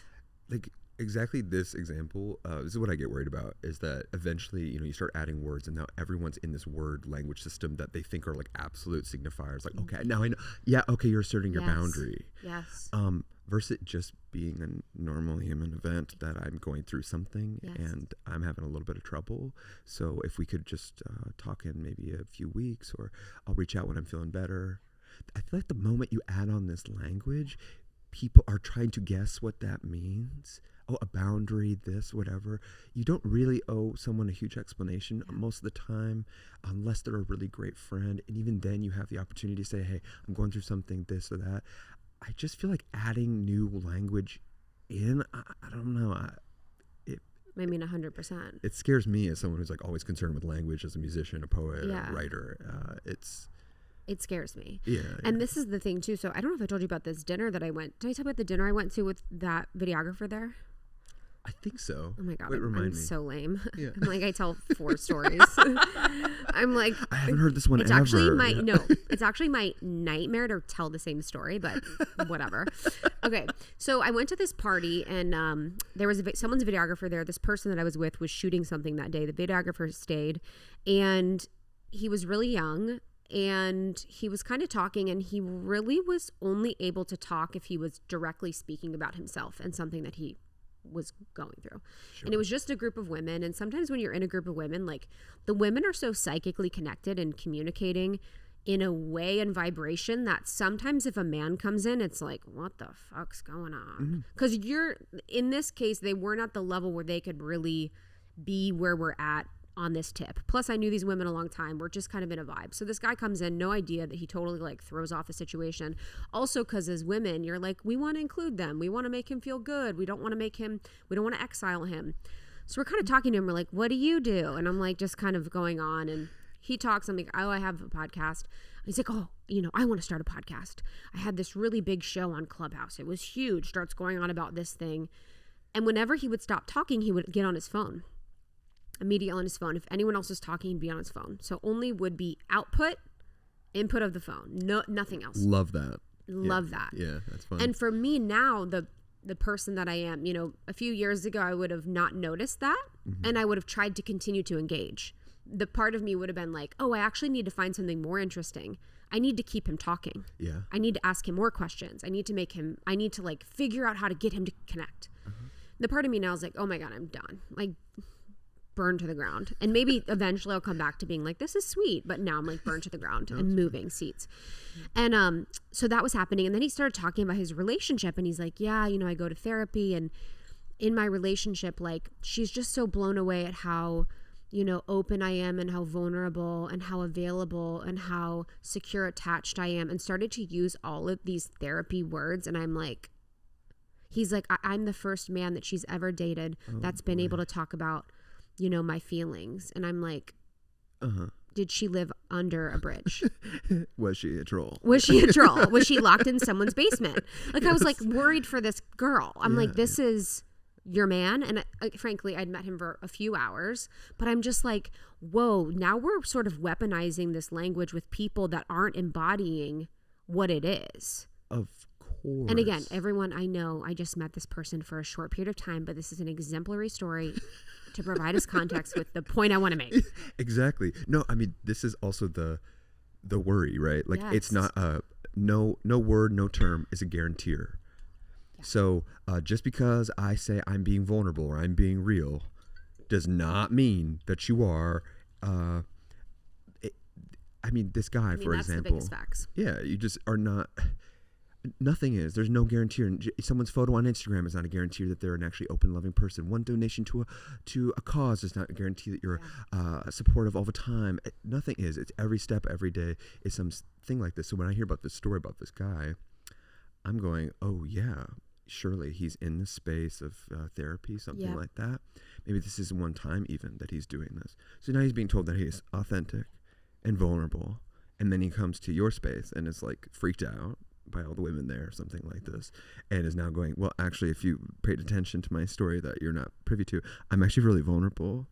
like exactly this example. This is what I get worried about, is that eventually, you start adding words, and now everyone's in this word language system that they think are like absolute signifiers. Like, okay, now I know. Yeah, okay, you're asserting your boundary. Yes. Versus just being a normal human event that I'm going through something and I'm having a little bit of trouble. So if we could just talk in maybe a few weeks, or I'll reach out when I'm feeling better. I feel like the moment you add on this language, people are trying to guess what that means. Oh, a boundary, this, whatever. You don't really owe someone a huge explanation most of the time, unless they're a really great friend. And even then you have the opportunity to say, hey, I'm going through something, this or that. I just feel like adding new language in, I don't know. I mean, 100%. It scares me as someone who's like always concerned with language, as a musician, a poet, a writer. It scares me. Yeah. And this is the thing too. So I don't know if I told you about this dinner that I went. Did I tell you about the dinner I went to with that videographer there? I think so. Oh my God. Wait, I'm so lame. Yeah. I'm like, I tell 4 stories. I'm like, I haven't heard this one ever. It's actually my nightmare to tell the same story, but whatever. Okay. So I went to this party, and there was someone's videographer there. This person that I was with was shooting something that day. The videographer stayed, and he was really young. And he was kind of talking, and he really was only able to talk if he was directly speaking about himself and something that he was going through. Sure. And it was just a group of women. And sometimes when you're in a group of women, like, the women are so psychically connected and communicating in a way and vibration that sometimes if a man comes in, it's like, what the fuck's going on? Because in this case, they weren't at the level where they could really be where we're at on this tip. Plus, I knew these women a long time. We're just kind of in a vibe. So this guy comes in, no idea that he totally like throws off the situation. Also, because as women, you're like, we want to include them. We want to make him feel good. We don't want to exile him. So we're kind of talking to him. We're like, what do you do? And I'm like, just kind of going on. And he talks. I'm like, oh, I have a podcast. And he's like, oh, I want to start a podcast. I had this really big show on Clubhouse. It was huge. Starts going on about this thing. And whenever he would stop talking, he would get on his phone. Immediately on his phone. If anyone else was talking, he'd be on his phone. So only would be input of the phone. No, nothing else. Love that. Love that. Yeah, that's fun. And for me now, the person that I am, a few years ago, I would have not noticed that, and I would have tried to continue to engage. The part of me would have been like, oh, I actually need to find something more interesting. I need to keep him talking. Yeah. I need to ask him more questions. I need to like figure out how to get him to connect. the part of me now is like, oh my God, I'm done. Like, burned to the ground. And maybe eventually I'll come back to being like, this is sweet. But now I'm like burned to the ground and moving seats. And so that was happening. And then he started talking about his relationship. And he's like, yeah, you know, I go to therapy. And in my relationship, like, she's just so blown away at how, you know, open I am and how vulnerable and how available and how secure attached I am, and started to use all of these therapy words. And I'm like, he's like, I'm the first man that she's ever dated that's been able to talk about, you know, my feelings. And I'm like, did she live under a bridge? Was she a troll? Was she a troll? Was she locked in someone's basement? Like, I was like worried for this girl. I'm like, this is your man. And frankly, I'd met him for a few hours, but I'm just like, whoa, now we're sort of weaponizing this language with people that aren't embodying what it is. Of course. And again, everyone, I know I just met this person for a short period of time, but this is an exemplary story to provide us context with the point I want to make. Exactly. No, I mean, this is also the worry, right? Like, it's not no word, no term is a guarantor. Yeah. So just because I say I'm being vulnerable or I'm being real does not mean that you are. I mean, this guy, for that's example. The biggest facts. Yeah, you just are not. Nothing is. There's no guarantee. Someone's photo on Instagram is not a guarantee that they're an actually open, loving person. One donation to a cause is not a guarantee that you're supportive all the time. Nothing is. It's every step, every day is something like this. So when I hear about this story about this guy, I'm going, oh yeah, surely he's in the space of therapy, something like that. Maybe this is one time even that he's doing this. So now he's being told that he's authentic and vulnerable, and then he comes to your space and is like freaked out by all the women there or something like this, and is now going, well, actually, if you paid attention to my story that you're not privy to, I'm actually really vulnerable.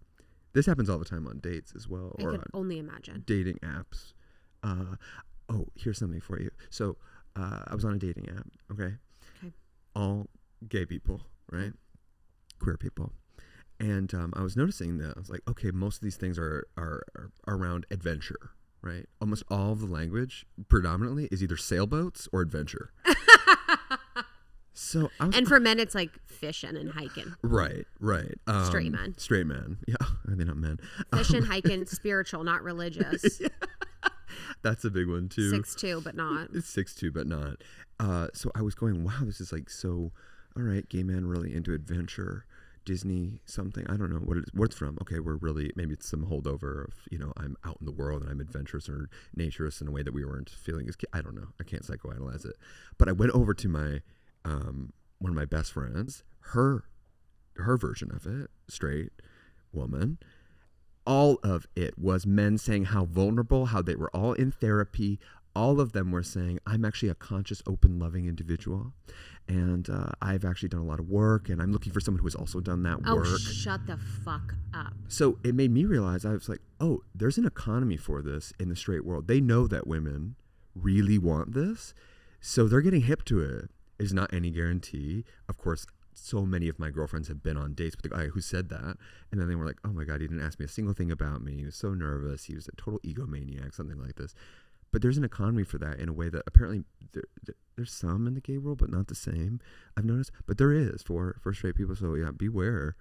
This happens all the time on dates as well, I can only imagine. Dating apps. Here's something for you. So I was on a dating app, okay? All gay people, right? Queer people. And I was noticing that I was like, okay, most of these things are around adventure, right? Almost all of the language predominantly is either sailboats or adventure. So and for men, it's like fishing and hiking. Right. Straight men. Yeah, I mean, not men. Fishing, hiking, spiritual, not religious. Yeah. That's a big one too. 6'2", but not. It's 6'2", but not. So I was going, wow, this is like so. All right, gay men really into adventure. Disney something, I don't know what it's from. Okay, we're really, maybe it's some holdover of, you know, I'm out in the world and I'm adventurous or naturist in a way that we weren't feeling as kids. I don't know, I can't psychoanalyze it. But I went over to my one of my best friends, her version of it, straight woman. All of it was men saying how vulnerable, how they were all in therapy. All of them were saying, I'm actually a conscious, open, loving individual. And I've actually done a lot of work, and I'm looking for someone who has also done that work. Oh, shut the fuck up. So it made me realize, I was like, oh, there's an economy for this in the straight world. They know that women really want this, so they're getting hip to it. It's not any guarantee. Of course, so many of my girlfriends have been on dates with the guy who said that, and then they were like, oh my God, he didn't ask me a single thing about me. He was so nervous. He was a total egomaniac, something like this. But there's an economy for that in a way that apparently there's some in the gay world, but not the same, I've noticed. But there is for straight people. So yeah, beware.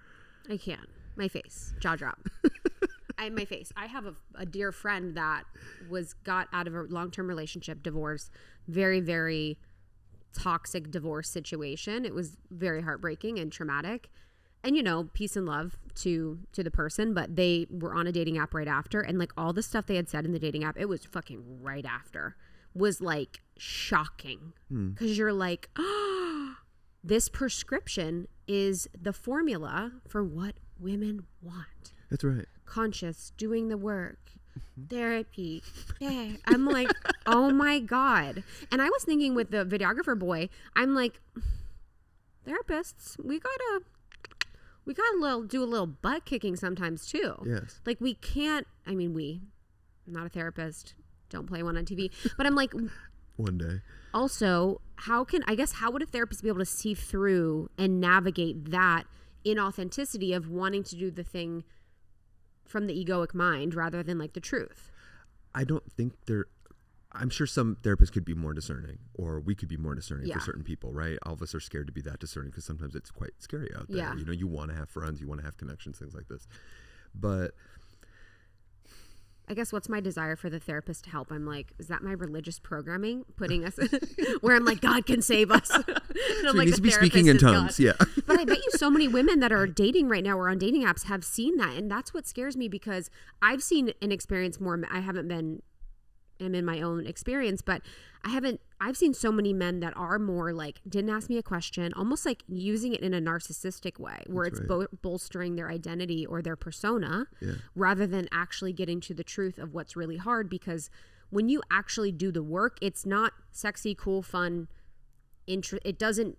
I can't. My face. Jaw drop. My face. I have a dear friend that got out of a long-term relationship, divorce, very, very toxic divorce situation. It was very heartbreaking and traumatic. And, you know, peace and love to the person, but they were on a dating app right after. And like all the stuff they had said in the dating app, it was fucking right after, was like shocking. Because you're like, oh, this prescription is the formula for what women want. That's right. Conscious, doing the work, therapy. Yeah. I'm like, oh my God. And I was thinking with the videographer boy, I'm like, therapists, we gotta do a little butt kicking sometimes too. Yes. Like we can't, I'm not a therapist, don't play one on TV, but I'm like, one day. Also, how would a therapist be able to see through and navigate that inauthenticity of wanting to do the thing from the egoic mind rather than like the truth? I don't think they're I'm sure some therapists could be more discerning, or we could be more discerning for certain people, right? All of us are scared to be that discerning because sometimes it's quite scary out there. You know, you want to have friends, you want to have connections, things like this. But I guess what's my desire for the therapist to help? I'm like, is that my religious programming putting us where I'm like, God can save us? And I'm so like, needs to be speaking in tongues, God. But I bet you so many women that are dating right now or on dating apps have seen that. And that's what scares me, because I've seen and experienced more. I'm in my own experience, but I've seen so many men that are more like, didn't ask me a question, almost like using it in a narcissistic way where it's bolstering their identity or their persona rather than actually getting to the truth of what's really hard. Because when you actually do the work, it's not sexy, cool, fun. It doesn't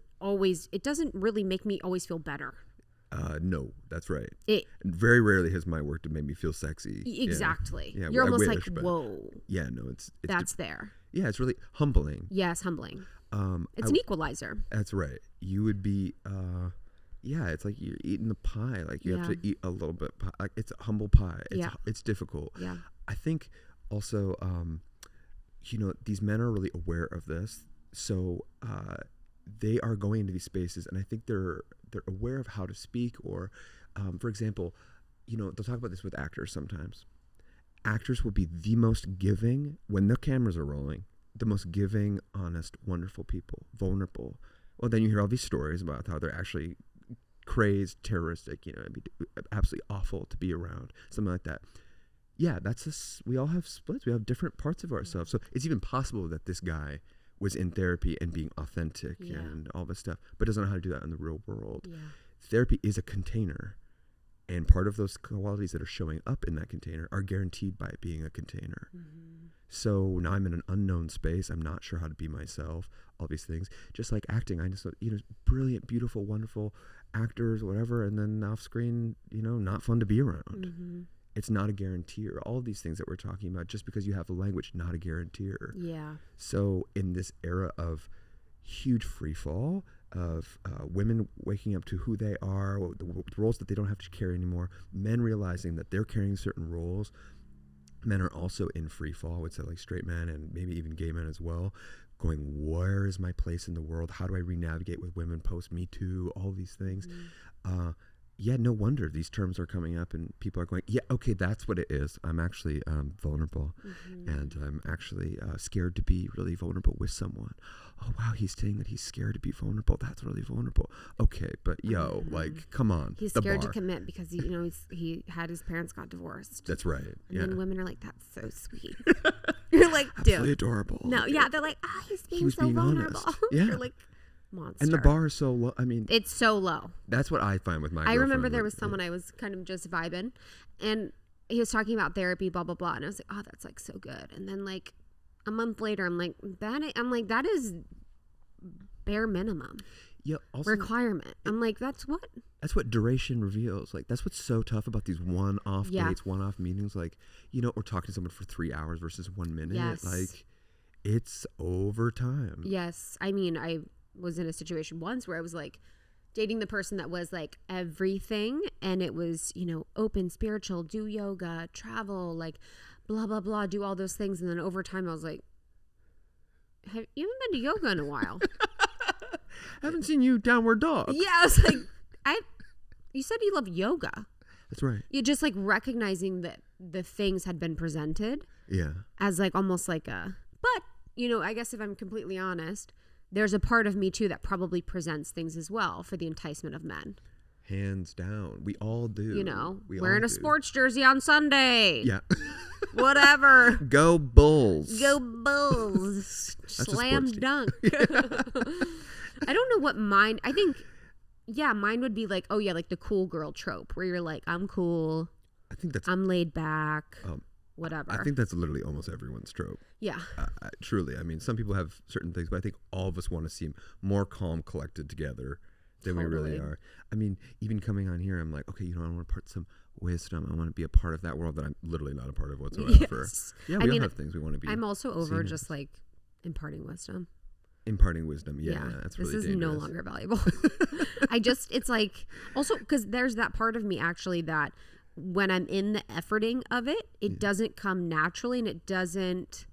really make me always feel better. No, that's right. Very rarely has my work to make me feel sexy. Exactly. Yeah, you're almost like, whoa. Yeah, no, it's that's there. Yeah, it's really humbling. Yes, humbling. It's an equalizer. That's right. You would be, it's like you're eating the pie. Like you have to eat a little bit pie. Like it's a humble pie. It's difficult. Yeah. I think also, these men are really aware of this. So, they are going into these spaces, and I think they're aware of how to speak. Or, for example, they'll talk about this with actors sometimes. Actors will be the most giving when the cameras are rolling, the most giving, honest, wonderful people, vulnerable. Well, then you hear all these stories about how they're actually crazed, terroristic, it'd be absolutely awful to be around, something like that. Yeah, we all have splits. We have different parts of ourselves. So it's even possible that this guy was in therapy and being authentic and all this stuff, but doesn't know how to do that in the real world. Yeah. Therapy is a container, and part of those qualities that are showing up in that container are guaranteed by it being a container. Mm-hmm. So now I'm in an unknown space. I'm not sure how to be myself, all these things. Just like acting, I just, brilliant, beautiful, wonderful actors, whatever, and then off screen, not fun to be around. Mm-hmm. It's not a guarantor. All of these things that we're talking about, just because you have the language, not a guarantor. Yeah. So in this era of huge free fall, of women waking up to who they are, the roles that they don't have to carry anymore, men realizing that they're carrying certain roles, men are also in free fall, I would say, like straight men and maybe even gay men as well, going, where is my place in the world? How do I re-navigate with women post Me Too? All these things. Mm-hmm. No wonder these terms are coming up and people are going, yeah, okay, that's what it is. I'm actually vulnerable, and I'm actually scared to be really vulnerable with someone. Oh, wow, he's saying that he's scared to be vulnerable. That's really vulnerable. Okay, but like, come on. He's scared to commit because, he had his parents got divorced. That's right. And then women are like, that's so sweet. You're like, dude. Absolutely adorable. No, yeah, they're like, he was being vulnerable. Honest. Yeah. You're like, monster. And the bar is so low. I mean, it's so low. That's what I find with my girlfriend. I remember there was someone I was kind of just vibing, and he was talking about therapy, blah blah blah, and I was like, oh, that's like so good. And then like a month later, I'm like, that is bare minimum. Yeah. Also, requirement. I'm like, that's what duration reveals. Like, that's what's so tough about these one-off dates, one-off meetings. Like, or talking to someone for 3 hours versus 1 minute. Yes. Like, it's over time. Yes. I mean, I was in a situation once where I was like dating the person that was like everything, and it was, open, spiritual, do yoga, travel, like blah blah blah, do all those things. And then over time I was like, you haven't been to yoga in a while. I haven't seen you downward dog. Yeah, I was like, you said you love yoga. That's right. You just like recognizing that the things had been presented as like almost like but I guess if I'm completely honest, there's a part of me too that probably presents things as well for the enticement of men. Hands down. We all do. Wearing a sports jersey on Sunday. Yeah. Whatever. Go Bulls. Go Bulls. Slam dunk. I don't know what mine, I think, mine would be like, oh yeah, like the cool girl trope where you're like, I'm cool. I think I'm laid back. Whatever. I think that's literally almost everyone's trope. Yeah. Truly. I mean, some people have certain things, but I think all of us want to seem more calm, collected together than we really are. I mean, even coming on here, I'm like, okay, I want to impart some wisdom. I want to be a part of that world that I'm literally not a part of whatsoever. Yes. Yeah, we all have things we want to be. I'm also over just like imparting wisdom. Imparting wisdom. Yeah, that's really dangerous. This is no longer valuable. It's like, also because there's that part of me actually that when I'm in the efforting of it, it doesn't come naturally, and it doesn't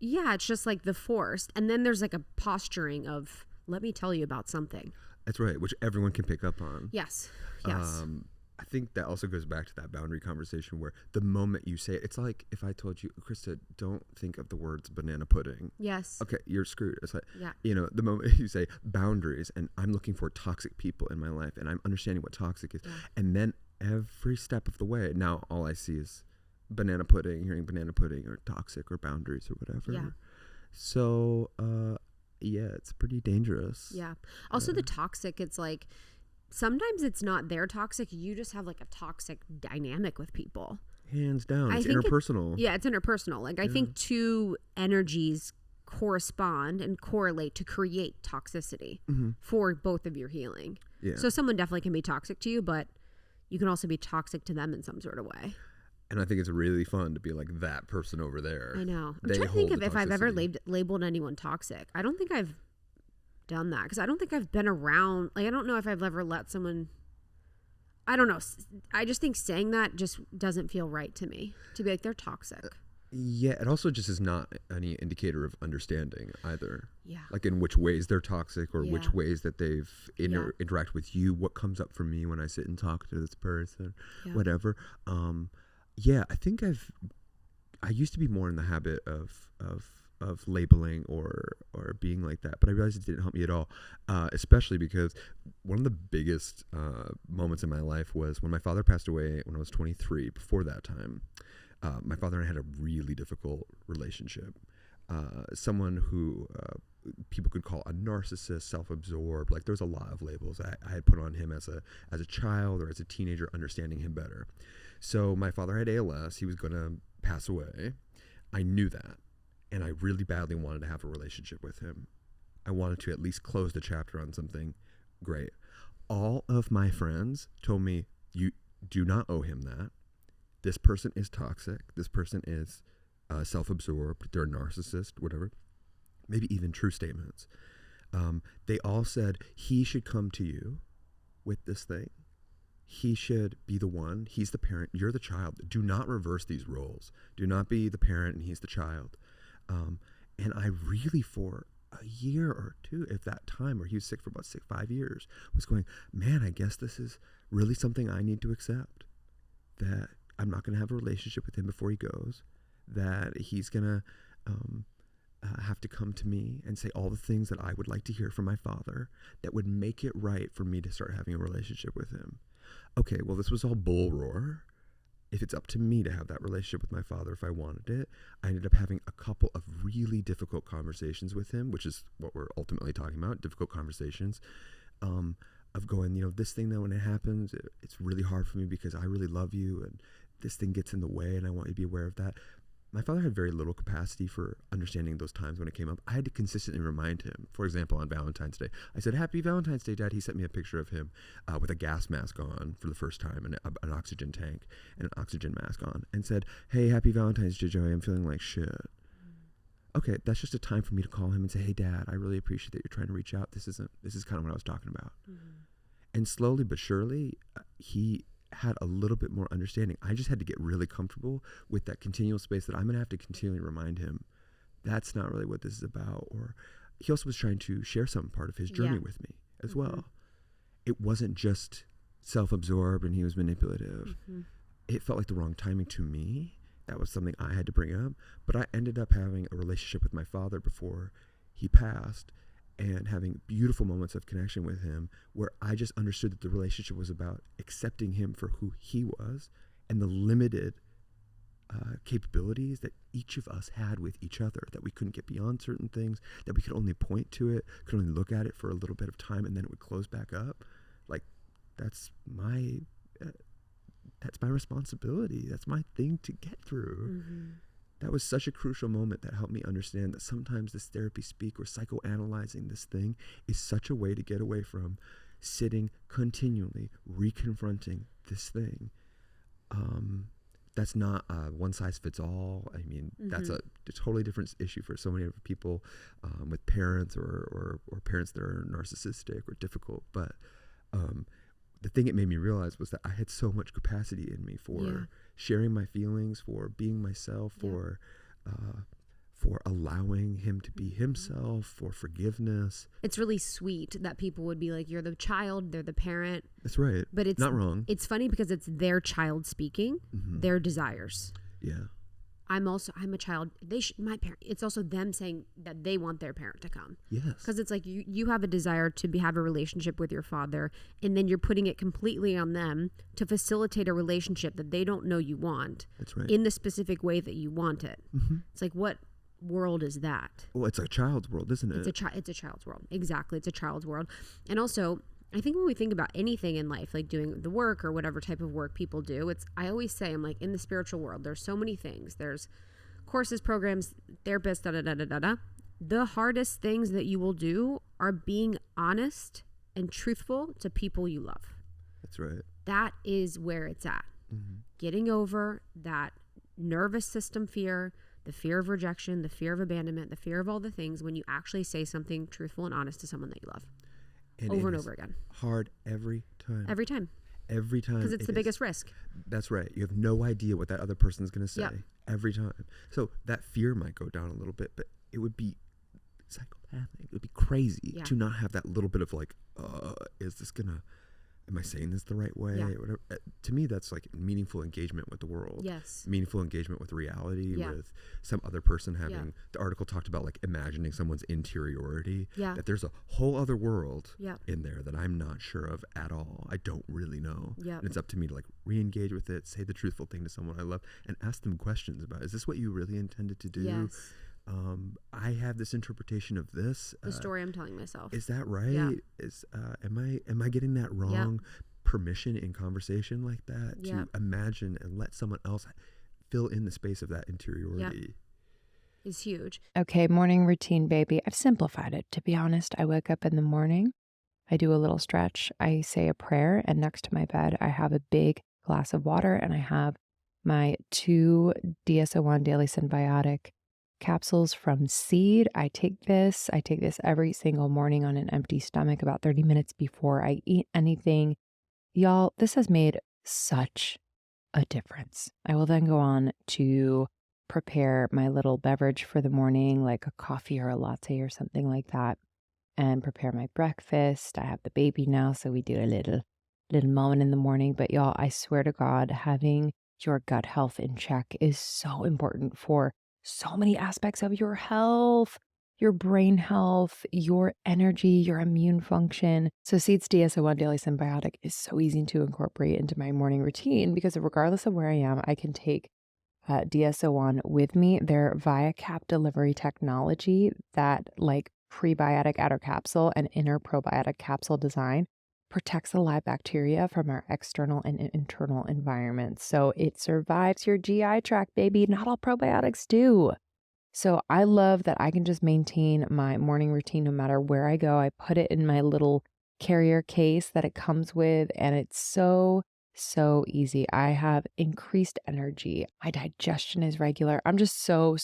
Yeah, it's just like the forced. And then there's like a posturing of, let me tell you about something. That's right, which everyone can pick up on. Yes. I think that also goes back to that boundary conversation where the moment you say it, it's like if I told you, Krista, don't think of the words banana pudding. Yes. Okay, you're screwed. It's like, yeah. The moment you say boundaries and I'm looking for toxic people in my life and I'm understanding what toxic is. Yeah. And then every step of the way, now all I see is banana pudding, hearing banana pudding or toxic or boundaries or whatever. Yeah. So, it's pretty dangerous. Yeah. Also the toxic, it's like, sometimes it's not their toxic. You just have like a toxic dynamic with people. Hands down. It's interpersonal. It's interpersonal. Like I think two energies correspond and correlate to create toxicity for both of your healing. Yeah. So someone definitely can be toxic to you, but you can also be toxic to them in some sort of way. And I think it's really fun to be like that person over there. I know. I'm trying to think of if I've ever labeled anyone toxic. I don't think I've done that because I don't think I've been around. Like, I don't know if I've ever let someone. I don't know. I just think saying that just doesn't feel right to me. To be like, they're toxic. Yeah, it also just is not any indicator of understanding either. Yeah. Like in which ways they're toxic or which ways that they've interact with you. What comes up for me when I sit and talk to this person, whatever. I think I used to be more in the habit of labeling or being like that, but I realized it didn't help me at all, especially because one of the biggest moments in my life was when my father passed away when I was 23. Before that time, my father and I had a really difficult relationship. Someone who people could call a narcissist, self-absorbed. Like there's a lot of labels I had put on him as a child or as a teenager, understanding him better. So my father had ALS. He was going to pass away. I knew that. And I really badly wanted to have a relationship with him. I wanted to at least close the chapter on something great. All of my friends told me, you do not owe him that. This person is toxic. This person is self-absorbed. They're a narcissist, whatever. Maybe even true statements. They all said, he should come to you with this thing. He should be the one. He's the parent. You're the child. Do not reverse these roles. Do not be the parent and he's the child. And I really, for a year or two, if that time, where he was sick for about 5 years, was going, man, I guess this is really something I need to accept. That I'm not going to have a relationship with him before he goes. That he's going to have to come to me and say all the things that I would like to hear from my father that would make it right for me to start having a relationship with him. Okay, well, this was all bull roar. If it's up to me to have that relationship with my father, if I wanted it, I ended up having a couple of really difficult conversations with him, which is what we're ultimately talking about, difficult conversations, of going, this thing that when it happens, it's really hard for me because I really love you and this thing gets in the way and I want you to be aware of that. My father had very little capacity for understanding those times when it came up. I had to consistently remind him. For example, on Valentine's Day, I said, "Happy Valentine's Day, Dad." He sent me a picture of him with a gas mask on for the first time and an oxygen tank and an oxygen mask on and said, "Hey, happy Valentine's Day, Joey. I'm feeling like shit." Okay, that's just a time for me to call him and say, "Hey, Dad, I really appreciate that you're trying to reach out. This is kind of what I was talking about." And slowly but surely, he had a little bit more understanding. I just had to get really comfortable with that continual space that I'm going to have to continually remind him that's not really what this is about. Or he also was trying to share some part of his journey with me as well. It wasn't just self-absorbed and he was manipulative. It felt like the wrong timing to me. That was something I had to bring up. But I ended up having a relationship with my father before he passed and having beautiful moments of connection with him where I just understood that the relationship was about accepting him for who he was and the limited capabilities that each of us had with each other, that we couldn't get beyond certain things, that we could only point to it, could only look at it for a little bit of time and then it would close back up. Like, that's my responsibility. That's my thing to get through. That was such a crucial moment that helped me understand that sometimes this therapy speak or psychoanalyzing this thing is such a way to get away from sitting continually reconfronting this thing. That's not one size fits all. I mean, that's a totally different issue for so many other people with parents or parents that are narcissistic or difficult. But the thing it made me realize was that I had so much capacity in me for sharing my feelings, for being myself, for allowing him to be himself, for forgiveness. It's really sweet that people would be like, you're the child, they're the parent. That's right. But it's not wrong. It's funny because it's their child speaking, their desires. Yeah. I'm a child. My parent. It's also them saying that they want their parent to come. Yes. Because it's like you have a desire to have a relationship with your father, and then you're putting it completely on them to facilitate a relationship that they don't know you want. That's right. In the specific way that you want it. It's like, what world is that? Well, it's a child's world, isn't it? It's a child's world. Exactly. It's a child's world. And also, I think when we think about anything in life, like doing the work or whatever type of work people do, I always say, I'm like, in the spiritual world, there's so many things. There's courses, programs, therapists, da-da-da-da-da-da. The hardest things that you will do are being honest and truthful to people you love. That's right. That is where it's at. Getting over that nervous system fear, the fear of rejection, the fear of abandonment, the fear of all the things when you actually say something truthful and honest to someone that you love. And over and over again. Hard every time. Every time. Every time. Because it's the biggest risk. That's right. You have no idea what that other person's going to say. Yep. Every time. So that fear might go down a little bit, but it would be psychopathic. It would be crazy to not have that little bit of like, is this going to, am I saying this the right way? Yeah. Whatever. To me, that's like meaningful engagement with the world. Yes. Meaningful engagement with reality, Yeah. with some other person having, the article talked about like imagining someone's interiority. Yeah. That there's a whole other world Yeah. in there that I'm not sure of at all. I don't really know. Yeah. And it's up to me to like re-engage with it, say the truthful thing to someone I love, and ask them questions about, is this what you really intended to do? Yes. I have this interpretation of this. The story I'm telling myself. Is that right? Yeah. Am I getting that wrong? Permission in conversation like that to imagine and let someone else fill in the space of that interiority is huge. Okay, morning routine, baby. I've simplified it, to be honest. I wake up in the morning, I do a little stretch, I say a prayer, and next to my bed, I have a big glass of water, and I have my 2 DS-01 daily symbiotic capsules from Seed. I take this every single morning on an empty stomach about 30 minutes before I eat anything. Y'all, this has made such a difference. I will then go on to prepare my little beverage for the morning, like a coffee or a latte or something like that, and prepare my breakfast. I have the baby now, so we do a little moment in the morning. But y'all, I swear to God, having your gut health in check is so important for so many aspects of your health, your brain health, your energy, your immune function. So Seed's DS-01 Daily Symbiotic is so easy to incorporate into my morning routine because regardless of where I am, I can take DS-01 with me. Their ViaCap delivery technology, that like prebiotic outer capsule and inner probiotic capsule design, protects the live bacteria from our external and internal environments. So it survives your GI tract, baby. Not all probiotics do. So I love that I can just maintain my morning routine no matter where I go. I put it in my little carrier case that it comes with, and it's so easy. I have increased energy. My digestion is regular. I'm just so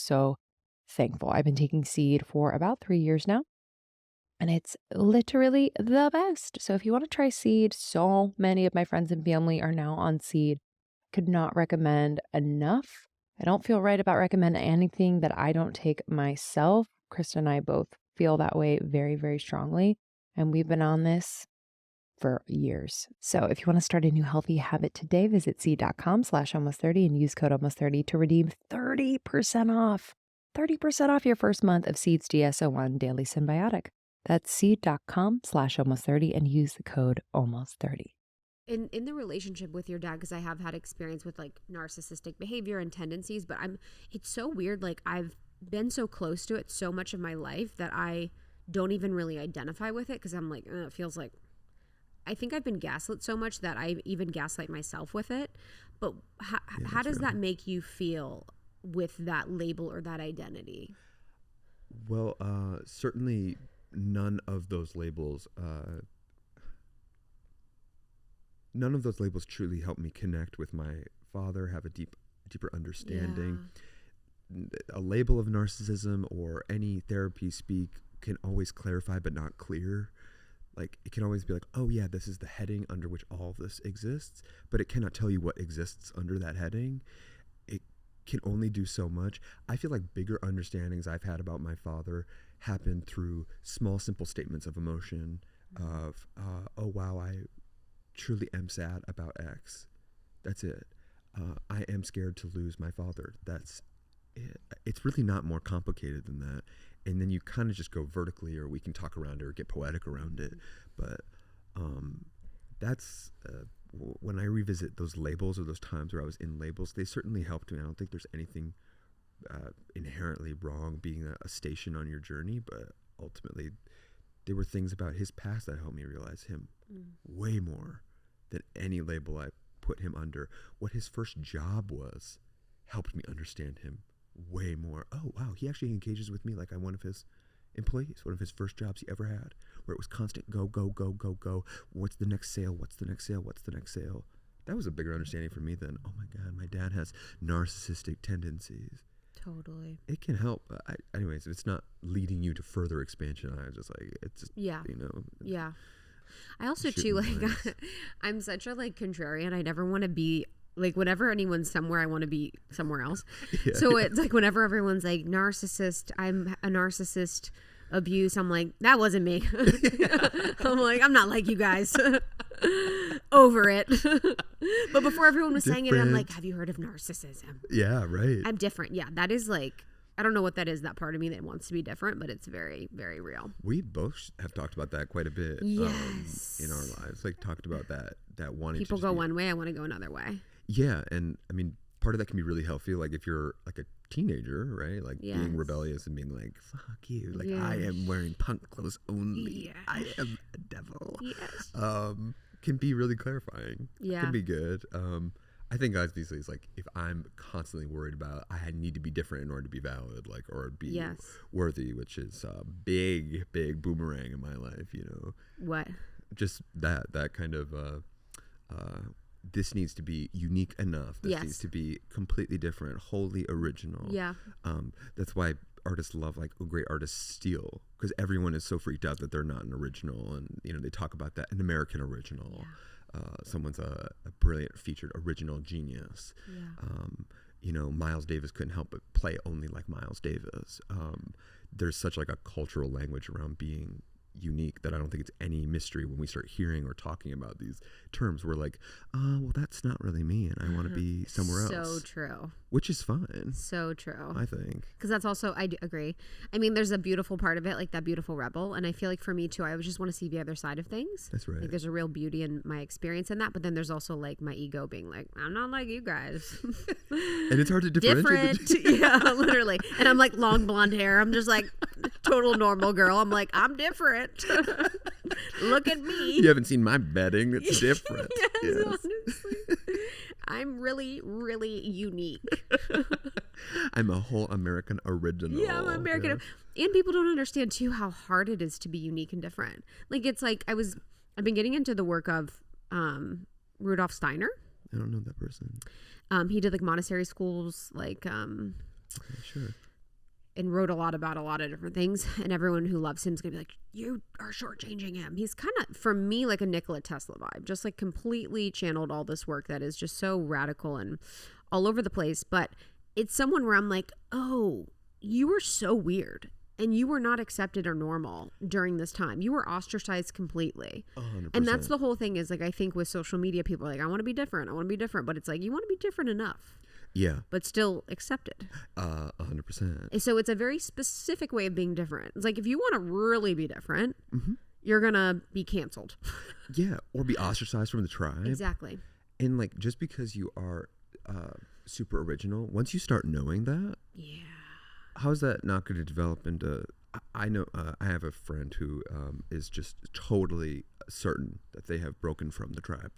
thankful. I've been taking Seed for about 3 years now, and it's literally the best. So if you want to try Seed, so many of my friends and family are now on Seed. Could not recommend enough. I don't feel right about recommending anything that I don't take myself. Krista and I both feel that way very, very strongly. And we've been on this for years. So if you want to start a new healthy habit today, visit seed.com/almost30 and use code almost30 to redeem 30% off. 30% off your first month of Seed's DS-01 Daily Symbiotic. That's seed.com/almost30 and use the code almost30. In the relationship with your dad, because I have had experience with like narcissistic behavior and tendencies, but it's so weird. Like I've been so close to it so much of my life that I don't even really identify with it because I'm like, it feels like, I think I've been gaslit so much that I even gaslight myself with it. But how does that make you feel with that label or that identity? Well, certainly none of those labels truly help me connect with my father, have a deeper understanding. Yeah. A label of narcissism or any therapy speak can always clarify but not clear. Like it can always be like, oh yeah, this is the heading under which all of this exists, but it cannot tell you what exists under that heading. can only do so much. I feel like bigger understandings I've had about my father happened through small, simple statements of emotion of, oh, wow, I truly am sad about X. That's it. I am scared to lose my father. That's it. It's really not more complicated than that. And then you kind of just go vertically, or we can talk around it or get poetic around it. But that's when I revisit those labels or those times where I was in labels, they certainly helped me. I don't think there's anything inherently wrong being a station on your journey, but ultimately there were things about his past that helped me realize him way more than any label I put him under. What his first job was helped me understand him way more. Oh, wow, he actually engages with me like I'm one of his employees, one of his first jobs he ever had, where it was constant go, go, go, go, go. What's the next sale? What's the next sale? What's the next sale? That was a bigger understanding for me than, oh my God, my dad has narcissistic tendencies. Totally. It can help. Anyways, it's not leading you to further expansion. I was just like, it's just, yeah. You know. Yeah. I also too, like, I'm such a like contrarian. I never want to be like, whenever anyone's somewhere, I want to be somewhere else. Yeah, so it's like whenever everyone's like narcissist, I'm a narcissist, abuse, I'm like, that wasn't me. I'm like, I'm not like you guys. Over it. But before everyone was saying it, I'm like, have you heard of narcissism? Yeah, right. I'm different. Yeah, that is like, I don't know what that is, that part of me that wants to be different, but it's very, very real. We both have talked about that quite a bit. Yes. In our lives. Like, talked about that wanting people go one way, I want to go another way. Yeah, and I mean, part of that can be really healthy. Like if you're like a teenager, right? Like being rebellious and being like, fuck you. Like I am wearing punk clothes only. Yes. I am a devil. Yes. Can be really clarifying. Yeah. Can be good. I think obviously it's like if I'm constantly worried about I need to be different in order to be valid, like, or be worthy, which is a big boomerang in my life, you know. What? Just that kind of this needs to be unique enough. This needs to be completely different, wholly original. Yeah. That's why artists love, like, great artists steal, because everyone is so freaked out that they're not an original, and you know they talk about that, an American original. Yeah. Someone's a brilliant featured original genius. Yeah. You know, Miles Davis couldn't help but play only like Miles Davis. There's such like a cultural language around being unique that I don't think it's any mystery when we start hearing or talking about these terms. We're like, oh, well, that's not really me, and I want to be somewhere else. So true. Which is fine. So true. I think. Because that's also, I do agree. I mean, there's a beautiful part of it, like that beautiful rebel. And I feel like for me too, I just want to see the other side of things. That's right. Like there's a real beauty in my experience in that. But then there's also like my ego being like, I'm not like you guys. And it's hard to differentiate. Different. Yeah, literally. And I'm like long blonde hair. I'm just like total normal girl. I'm like, I'm different. Look at me. You haven't seen my bedding. It's different. Yes. Honestly. I'm really, really unique. I'm a whole American original. Yeah, I'm American. Yeah. And people don't understand too how hard it is to be unique and different. Like it's like I've been getting into the work of Rudolf Steiner. I don't know that person. He did like Montessori schools, like okay, sure. And wrote a lot about a lot of different things. And everyone who loves him is going to be like, you are shortchanging him. He's kind of, for me, like a Nikola Tesla vibe. Just like completely channeled all this work that is just so radical and all over the place. But it's someone where I'm like, oh, you were so weird. And you were not accepted or normal during this time. You were ostracized completely. 100%. And that's the whole thing is like, I think with social media, people are like, I want to be different. I want to be different. But it's like, you want to be different enough. Yeah. But still accepted. 100%. So it's a very specific way of being different. It's like if you want to really be different, you're going to be canceled. Yeah. Or be ostracized from the tribe. Exactly. And like just because you are super original, once you start knowing that, how's that not going to develop into... I know I have a friend who is just totally certain that they have broken from the tribe.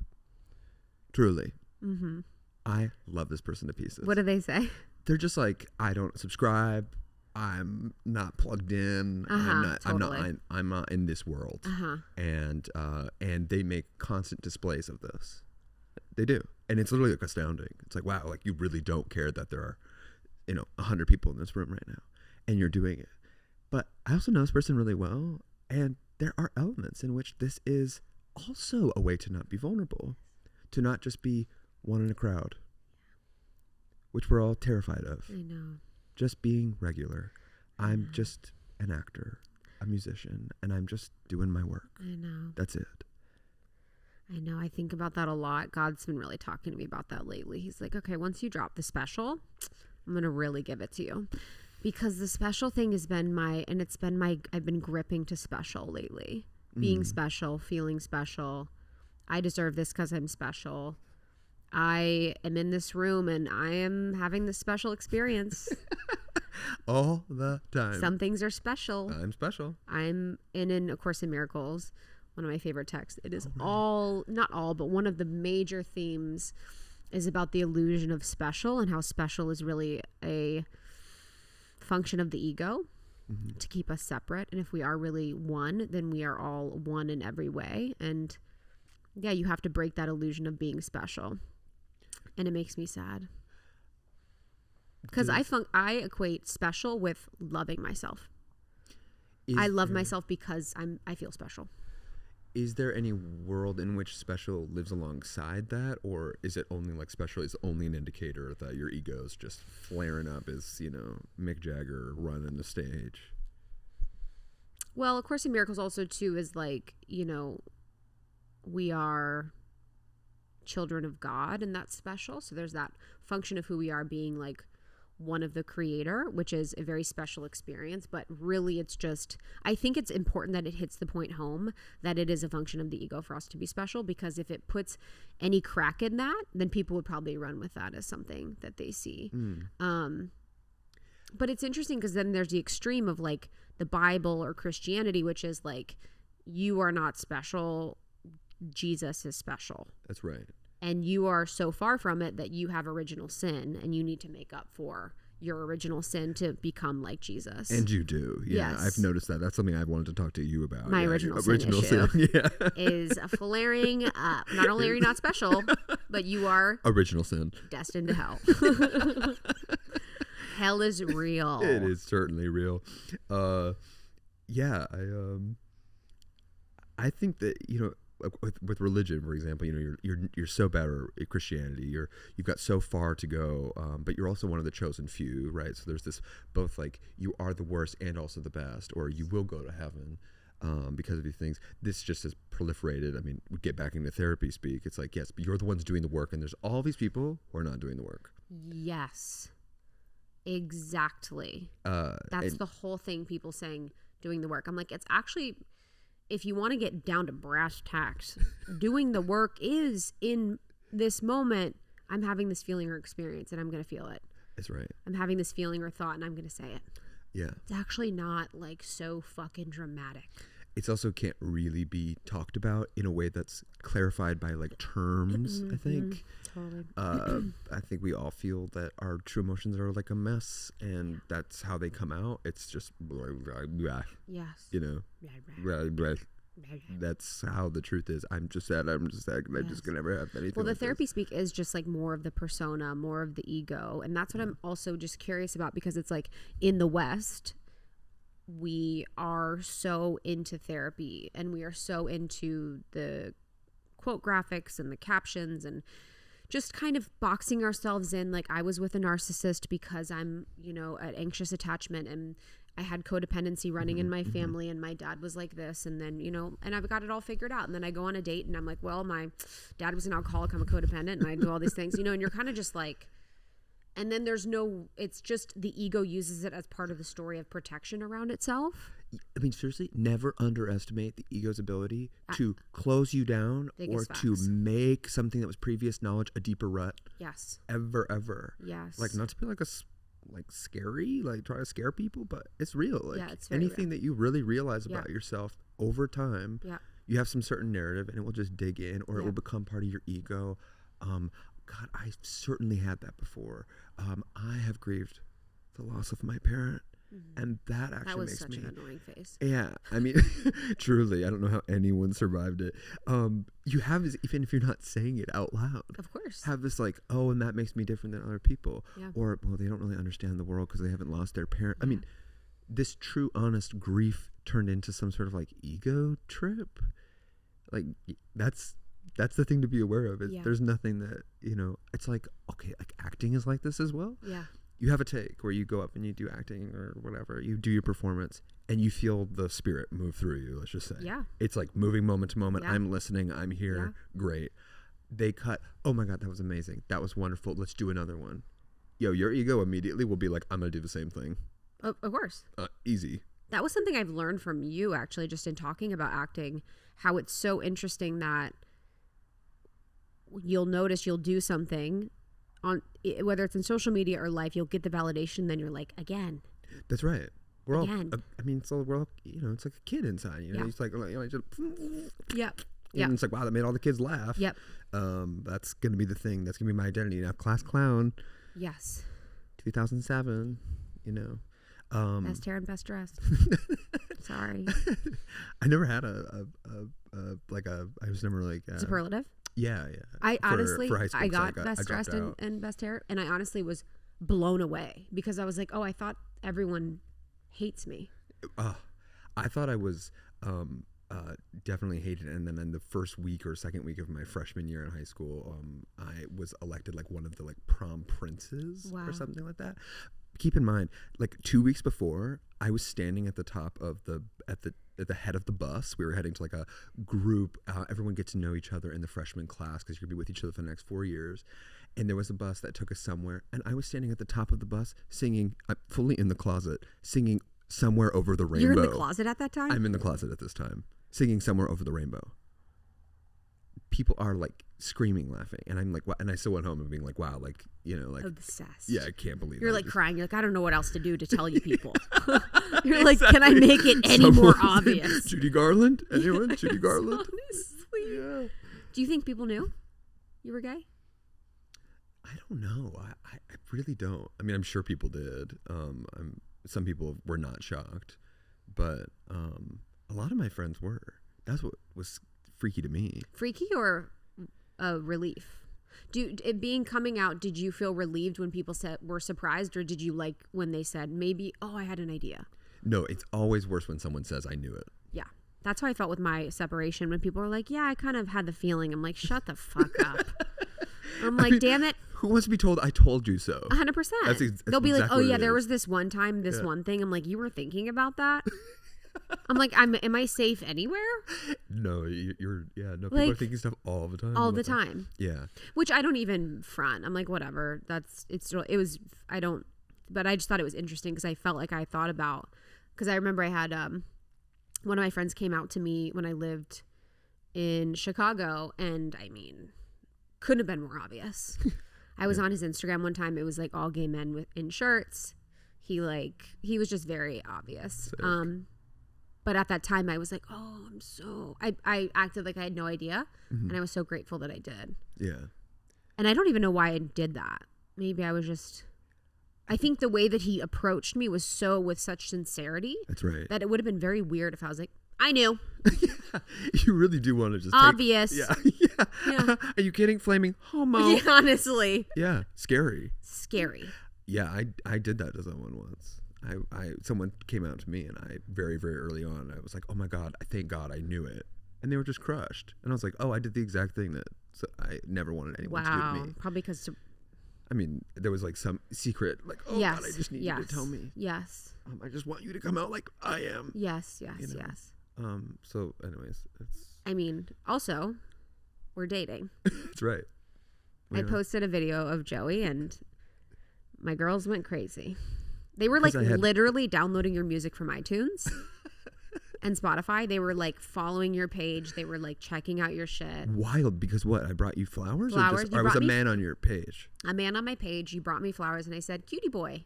Truly. Mm-hmm. I love this person to pieces. What do they say? They're just like, I don't subscribe. I'm not plugged in. I'm not in this world. And they make constant displays of this. They do. And it's literally like astounding. It's like, wow, like you really don't care that there are, 100 people in this room right now and you're doing it. But I also know this person really well. And there are elements in which this is also a way to not be vulnerable, to not just be one in a crowd. which we're all terrified of. I know. Just being regular. I'm just an actor, a musician, and I'm just doing my work. I know. That's it. I know. I think about that a lot. God's been really talking to me about that lately. He's like, okay, once you drop the special, I'm going to really give it to you. Because the special thing has been I've been gripping to special lately. Being special, feeling special. I deserve this because I'm special. I am in this room and I am having this special experience. All the time. Some things are special. I'm special. I'm in A Course in Miracles, one of my favorite texts. It is not all, but one of the major themes is about the illusion of special and how special is really a function of the ego to keep us separate. And if we are really one, then we are all one in every way. And yeah, you have to break that illusion of being special. And it makes me sad. Because I equate special with loving myself. I love myself because I feel special. Is there any world in which special lives alongside that, or is it only like special is only an indicator that your ego is just flaring up as, Mick Jagger running the stage? Well, A Course in Miracles also too is like, we are children of God, and that's special. So there's that function of who we are being like one of the creator, which is a very special experience. But really I think it's important that it hits the point home that it is a function of the ego for us to be special, because if it puts any crack in that, then people would probably run with that as something that they see. But it's interesting because then there's the extreme of like the Bible or Christianity, which is like, you are not special, Jesus is special. That's right. And you are so far from it that you have original sin, and you need to make up for your original sin to become like Jesus. And you do. Yeah, yes. I've noticed that. That's something I've wanted to talk to you about. My original sin is flaring up. Not only are you not special, but you are original sin, destined to hell. Hell is real. It is certainly real. I think that, with religion, for example, you're so better at Christianity. You've got so far to go, but you're also one of the chosen few, right? So there's this both like you are the worst and also the best, or you will go to heaven because of these things. This just has proliferated. I mean, we get back into therapy speak. It's like, yes, but you're the ones doing the work, and there's all these people who are not doing the work. Yes, exactly. That's the whole thing. People saying doing the work. I'm like, it's actually, if you want to get down to brass tacks, doing the work is in this moment, I'm having this feeling or experience and I'm going to feel it. That's right. I'm having this feeling or thought and I'm going to say it. Yeah. It's actually not like so fucking dramatic. It's also can't really be talked about in a way that's clarified by like terms, I think. Totally. I think we all feel that our true emotions are like a mess, and that's how they come out. It's just yes. That's how the truth is. I'm just sad. I'm just gonna never have anything. Well, the like therapy speak is just like more of the persona, more of the ego, and that's what I'm also just curious about, because it's like in the West, we are so into therapy and we are so into the quote graphics and the captions and just kind of boxing ourselves in. Like, I was with a narcissist because I'm, an anxious attachment, and I had codependency running in my family, and my dad was like this, and then, and I've got it all figured out. And then I go on a date and I'm like, well, my dad was an alcoholic, I'm a codependent, and I do all these things, and you're kind of just like, and then it's just the ego uses it as part of the story of protection around itself. I mean, seriously, never underestimate the ego's ability to close you down or to make something that was previous knowledge a deeper rut. Yes. Ever. Yes. Like, not to be like scary, like try to scare people, but it's real. Like, it's very anything real. that you really realize about yourself over time, you have some certain narrative and it will just dig in, or it will become part of your ego. God, I certainly had that before. I have grieved the loss of my parent. And that actually makes me... That was such an annoying face. Yeah. I mean, truly, I don't know how anyone survived it. You have this, even if you're not saying it out loud. Of course. Have this like, oh, and that makes me different than other people. Yeah. Or, well, they don't really understand the world because they haven't lost their parent. I mean, this true, honest grief turned into some sort of like ego trip. Like, that's that's the thing to be aware of. There's nothing that, it's like, okay, like acting is like this as well. Yeah. You have a take where you go up and you do acting or whatever, you do your performance and you feel the spirit move through you, let's just say. Yeah. It's like moving moment to moment. Yeah. I'm listening. I'm here. Yeah. Great. They cut. Oh my God, that was amazing. That was wonderful. Let's do another one. Yo, your ego immediately will be like, I'm going to do the same thing. Of course. Easy. That was something I've learned from you, actually, just in talking about acting, how it's so interesting that you'll notice you'll do something on, whether it's in social media or life, you'll get the validation, then you're like, again. That's right. We're again. all, I mean, we're all, it's like a kid inside, Yeah. It's like, just, Yep. And it's like, wow, that made all the kids laugh. Yep. That's going to be the thing. That's going to be my identity. Now, class clown. Yes. 2007, Best hair and best dressed. Sorry. I never had I was never like. Superlative? Yeah. I honestly, for high school, I got I best dressed and best hair, and I honestly was blown away because I was like, oh, I thought everyone hates me. I thought I was definitely hated, and then in the first week or second week of my freshman year in high school, I was elected like one of the like prom princes or something like that. Keep in mind, like 2 weeks before, I was standing at the top of at the head of the bus. We were heading to like a group. Everyone get to know each other in the freshman class because you're gonna be with each other for the next 4 years. And there was a bus that took us somewhere, and I was standing at the top of the bus singing, fully in the closet, singing "Somewhere Over the Rainbow." You're in the closet at that time? I'm in the closet at this time, singing "Somewhere Over the Rainbow." People are like screaming, laughing, and I'm like, wow. And I still went home and being like, wow, like, like obsessed. Yeah, I can't believe you're it. like crying. You're like, I don't know what else to do to tell you people. You're like, can I make it any more obvious? Judy Garland? Anyone? Judy Garland? Honestly. Yeah. Do you think people knew you were gay? I don't know. I really don't. I mean, I'm sure people did. Some people were not shocked, but a lot of my friends were. That's what was freaky to me. Freaky or relief? Being coming out, did you feel relieved when people were surprised, or did you like when they said maybe, oh, I had an idea? No, it's always worse when someone says I knew it. Yeah. That's how I felt with my separation, when people were like, yeah, I kind of had the feeling. I'm like, shut the fuck up. I'm like, damn it. Who wants to be told I told you so? 100%. They'll be like, oh yeah, there was this one time, one thing. I'm like, you were thinking about that? I'm like, am I safe anywhere? No, people are thinking stuff all the time. All the time. Yeah. Which I don't even front. I'm like, whatever. But I just thought it was interesting because I felt like I thought about, because I remember I had, one of my friends came out to me when I lived in Chicago, and I mean, couldn't have been more obvious. I was on his Instagram one time. It was like all gay men in shirts. He was just very obvious. Sick. But at that time I was like, oh, I acted like I had no idea. Mm-hmm. And I was so grateful that I did. Yeah. And I don't even know why I did that. Maybe I think the way that he approached me was with such sincerity. That's right. That it would have been very weird if I was like, I knew. Yeah, you really do want to just obvious. Yeah. Are you kidding? Flaming homo. Yeah, honestly. Yeah. Scary. Yeah, I did that to someone once. Someone came out to me, and I very, very early on, I was like, oh my God, thank God I knew it. And they were just crushed. And I was like, oh, I did the exact thing that I never wanted anyone to do to me. Probably because I mean, there was like some secret, like, oh God, I just need you to tell me. Yes. I just want you to come out like I am. Yes. So anyways, I mean, also, we're dating. That's right. I posted a video of Joey, and my girls went crazy. They were like literally downloading your music from iTunes and Spotify. They were like following your page. They were like checking out your shit. Wild, because what? I brought you flowers? Flowers. Or I was a man on your page? A man on my page. You brought me flowers, and I said, cutie boy.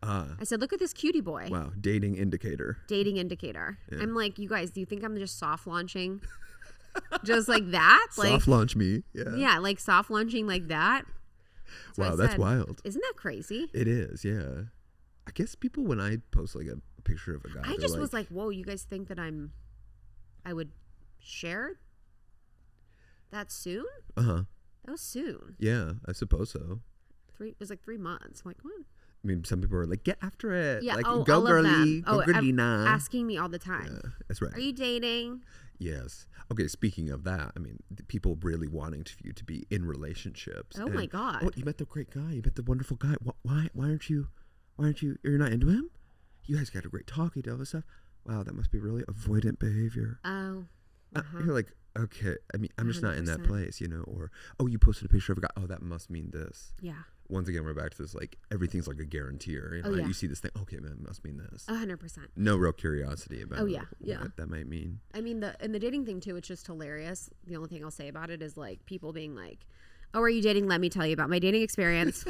I said, look at this cutie boy. Wow. Dating indicator. Yeah. I'm like, you guys, do you think I'm just soft launching? Just like that? Soft launch me. Yeah. Yeah, like soft launching like that. So wow, that's wild. Isn't that crazy? It is, yeah. I guess people, when I post like a picture of a guy, I just was like, whoa, you guys think that I would share that soon? Uh-huh. That was soon. Yeah, I suppose so. It was like 3 months. I'm like, what? I mean, some people are like, get after it. Yeah. Like, Oh, go all girly. of them. Go girlina. Asking me all the time. Yeah, that's right. Are you dating? Yes. Okay, speaking of that, I mean, people really wanting you to be in relationships. Oh, my God. Oh, you met the great guy. You met the wonderful guy. Why aren't you, you're not into him? You guys got a great talk. You do all this stuff. Wow, that must be really avoidant behavior. Oh. You're like, okay, I mean, I'm just not in that 100%. place, you know? Or, oh, you posted a picture of a guy. Oh, that must mean this. Yeah. Once again, we're back to this, like, everything's like a guarantor. You know? You see this thing, okay, man, it must mean this. 100%. No real curiosity about what that might mean. I mean, the dating thing, too, it's just hilarious. The only thing I'll say about it is, like, people being like, oh, are you dating? Let me tell you about my dating experience.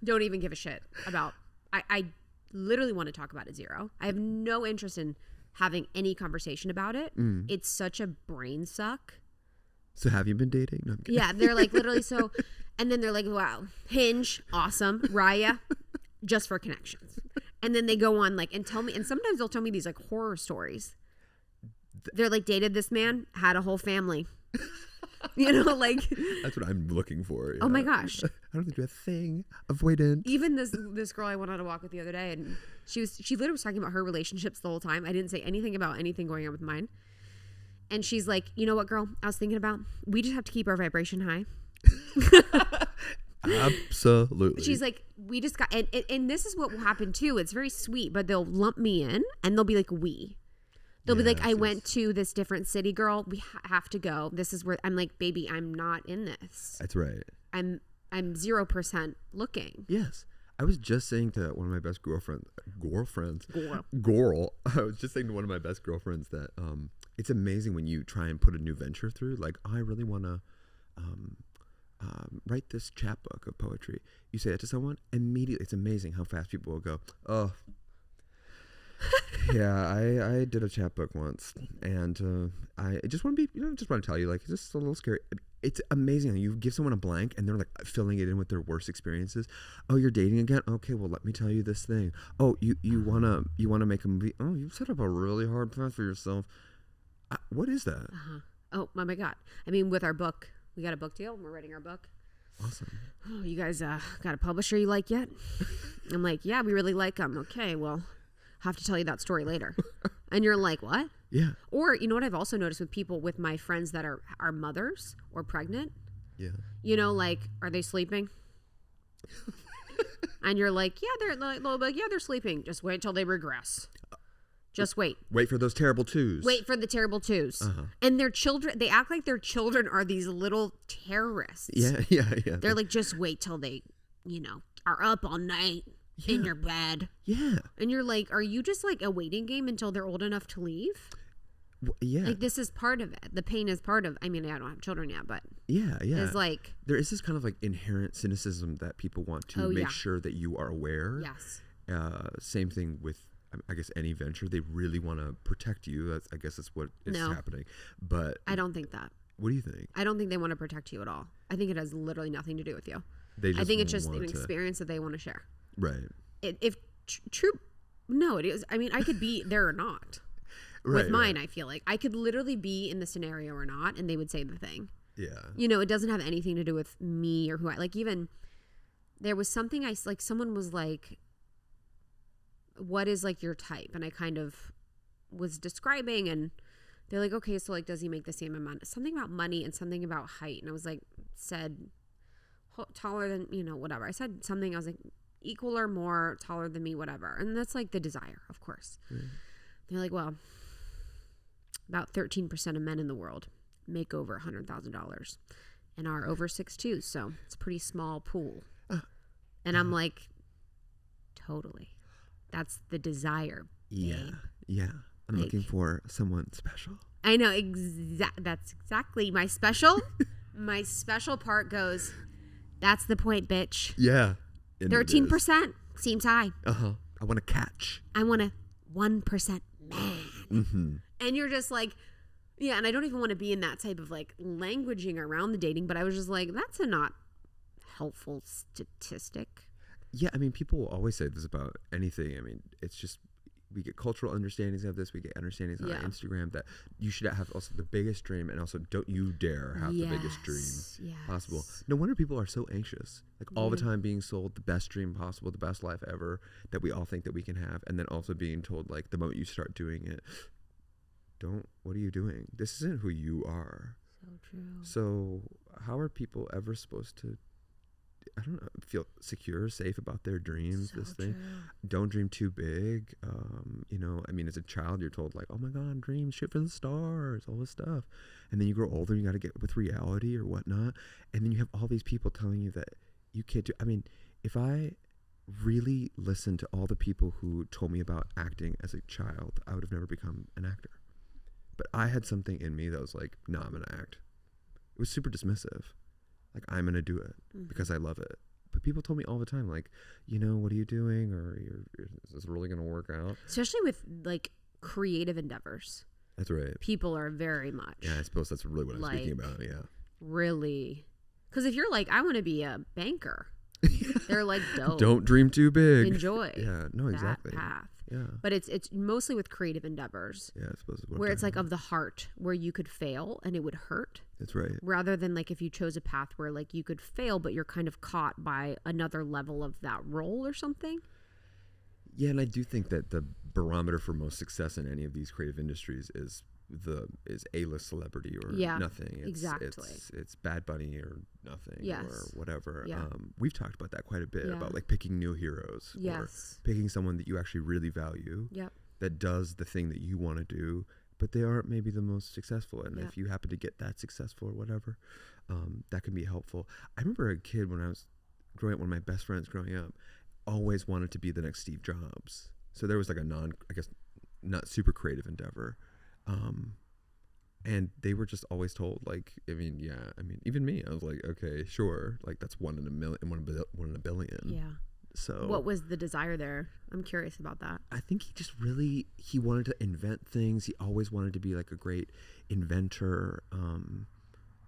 Don't even give a shit about, I literally want to talk about it zero. I have no interest in having any conversation about it. It's such a brain suck. So have you been dating? No, I'm kidding. Yeah, they're like literally so, and then they're like, wow, Hinge, awesome, Raya, just for connections. And then they go on like and tell me, and sometimes they'll tell me these like horror stories. They're like, dated this man, had a whole family. You know, like that's what I'm looking for. Oh my gosh. I don't think do a thing. Avoidant. Even this girl I went on a walk with the other day, and she literally was talking about her relationships the whole time. I didn't say anything about anything going on with mine. And she's like, you know what, girl, I was thinking about, we just have to keep our vibration high. Absolutely. She's like, we just got, and this is what will happen too. It's very sweet, but they'll lump me in and they'll be like, they'll be like, I went to this different city, girl. We have to go. This is where I'm like, baby, I'm not in this. That's right. I'm 0% looking. Yes. I was just saying to one of my best girlfriends, I was just saying to one of my best girlfriends that it's amazing when you try and put a new venture through. Like, I really want to write this chapbook of poetry. You say that to someone, immediately, it's amazing how fast people will go, oh, yeah, I did a chapbook once, and I just want to be, just want to tell you, like, it's just a little scary. It's amazing how you give someone a blank and they're like filling it in with their worst experiences. Oh, you're dating again? Okay, well, let me tell you this thing. Oh, you wanna make a movie? Oh, you set up a really hard path for yourself. What is that? Oh my God! I mean, with our book, we got a book deal. We're writing our book. Awesome. Oh, you guys got a publisher you like yet? I'm like, yeah, we really like them. Okay, well, have to tell you that story later. And you're like, what? Yeah. Or, you know what I've also noticed with my friends that are mothers or pregnant? Yeah. You know, like, are they sleeping? And you're like, yeah, they're sleeping. Just wait till they regress. Just wait. Wait for those terrible twos. Wait for the terrible twos. And their children, they act like their children are these little terrorists. Yeah. They're like, just wait till they, are up all night. Yeah. In your bed. Yeah. And you're like, are you just like a waiting game until they're old enough to leave? Yeah. Like, this is part of it. The pain is part of, I mean, I don't have children yet, but. Yeah. It's like. There is this kind of like inherent cynicism that people want to make sure that you are aware. Yes. Same thing with, I guess, any venture. They really want to protect you. I guess that's what is happening. But. I don't think that. What do you think? I don't think they want to protect you at all. I think it has literally nothing to do with you. I think it's just an experience that they want to share. Right. If true, no, it is. I mean, I could be there or not. With mine, I feel like I could literally be in the scenario or not, and they would say the thing. Yeah. It doesn't have anything to do with me or who I like. Even there was something someone was like, "What is like your type?" And I kind of was describing, and they're like, "Okay, so like, does he make the same amount?" Something about money and something about height, and I was like, said taller than whatever. I said something. I was like, equal or more, taller than me, whatever. And that's like the desire, of course. They're like, well, about 13% of men in the world make over $100,000 and are over 6'2", so it's a pretty small pool. And I'm like, totally. That's the desire. Babe. Yeah. I'm looking for someone special. I know. That's exactly my special. My special part goes, that's the point, bitch. Yeah. 13% seems high. I want to catch. I want a 1% man. Mm-hmm. And you're just like, yeah. And I don't even want to be in that type of like languaging around the dating, but I was just like, that's a not helpful statistic. Yeah. I mean, people will always say this about anything. I mean, it's just get cultural understandings of this. We get understandings on Instagram that you should have also the biggest dream, and also don't you dare have the biggest dream possible. No wonder people are so anxious, like all the time being sold the best dream possible, the best life ever that we all think that we can have, and then also being told like the moment you start doing it, what are you doing? This isn't who you are. So true. So how are people ever supposed to, I don't know, feel secure, safe about their dreams? Don't dream too big. You know, I mean, as a child, you're told like, oh my God, dream, shoot for the stars, all this stuff. And then you grow older, you got to get with reality or whatnot. And then you have all these people telling you that you can't do. I mean, if I really listened to all the people who told me about acting as a child, I would have never become an actor. But I had something in me that was like, no, I'm going to act. It was super dismissive. Like, I'm going to do it because I love it. But people told me all the time, like, you know, what are you doing? Or is this really going to work out? Especially with, like, creative endeavors. That's right. People are very much. Yeah, I suppose that's really what I'm speaking about, yeah. Really. Because if you're like, I want to be a banker, they're like, dope. Don't dream too big. Enjoy. Yeah, no, exactly. That path. Yeah. But it's mostly with creative endeavors. Yeah, I suppose. Where it's like of the heart, where you could fail and it would hurt. That's right. Rather than like if you chose a path where like you could fail, but you're kind of caught by another level of that role or something. Yeah, and I do think that the barometer for most success in any of these creative industries is A-list celebrity or nothing. It's Bad Bunny or nothing or whatever. Yeah. We've talked about that quite a bit about like picking new heroes or picking someone that you actually really value that does the thing that you want to do, but they aren't maybe the most successful. And if you happen to get that successful or whatever, that can be helpful. I remember a kid when I was growing up, one of my best friends growing up, always wanted to be the next Steve Jobs. So there was like a not super creative endeavor. And they were just always told, like, even me, I was like, okay, sure. Like, that's one in a million, one in a billion. Yeah. So what was the desire there? I'm curious about that. I think he wanted to invent things. He always wanted to be like a great inventor.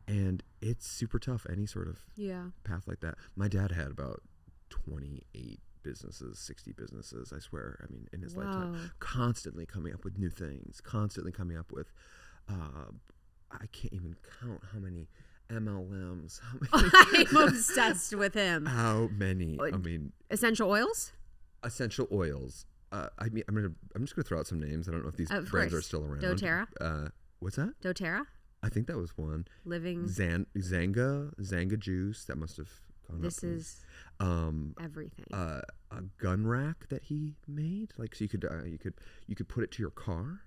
And it's super tough, any sort of path like that. My dad had about 28 businesses, 60 businesses, I swear. I mean, in his lifetime, constantly coming up with new things, constantly coming up with, I can't even count how many MLMs. I'm obsessed with him. How many? I mean, essential oils. Essential oils. I mean, I'm just gonna throw out some names. I don't know if these brands are still around. doTERRA. What's that? doTERRA. I think that was one. Living. Zanga juice. That must have gone this up. Is everything. A gun rack that he made, like, so you could put it to your car.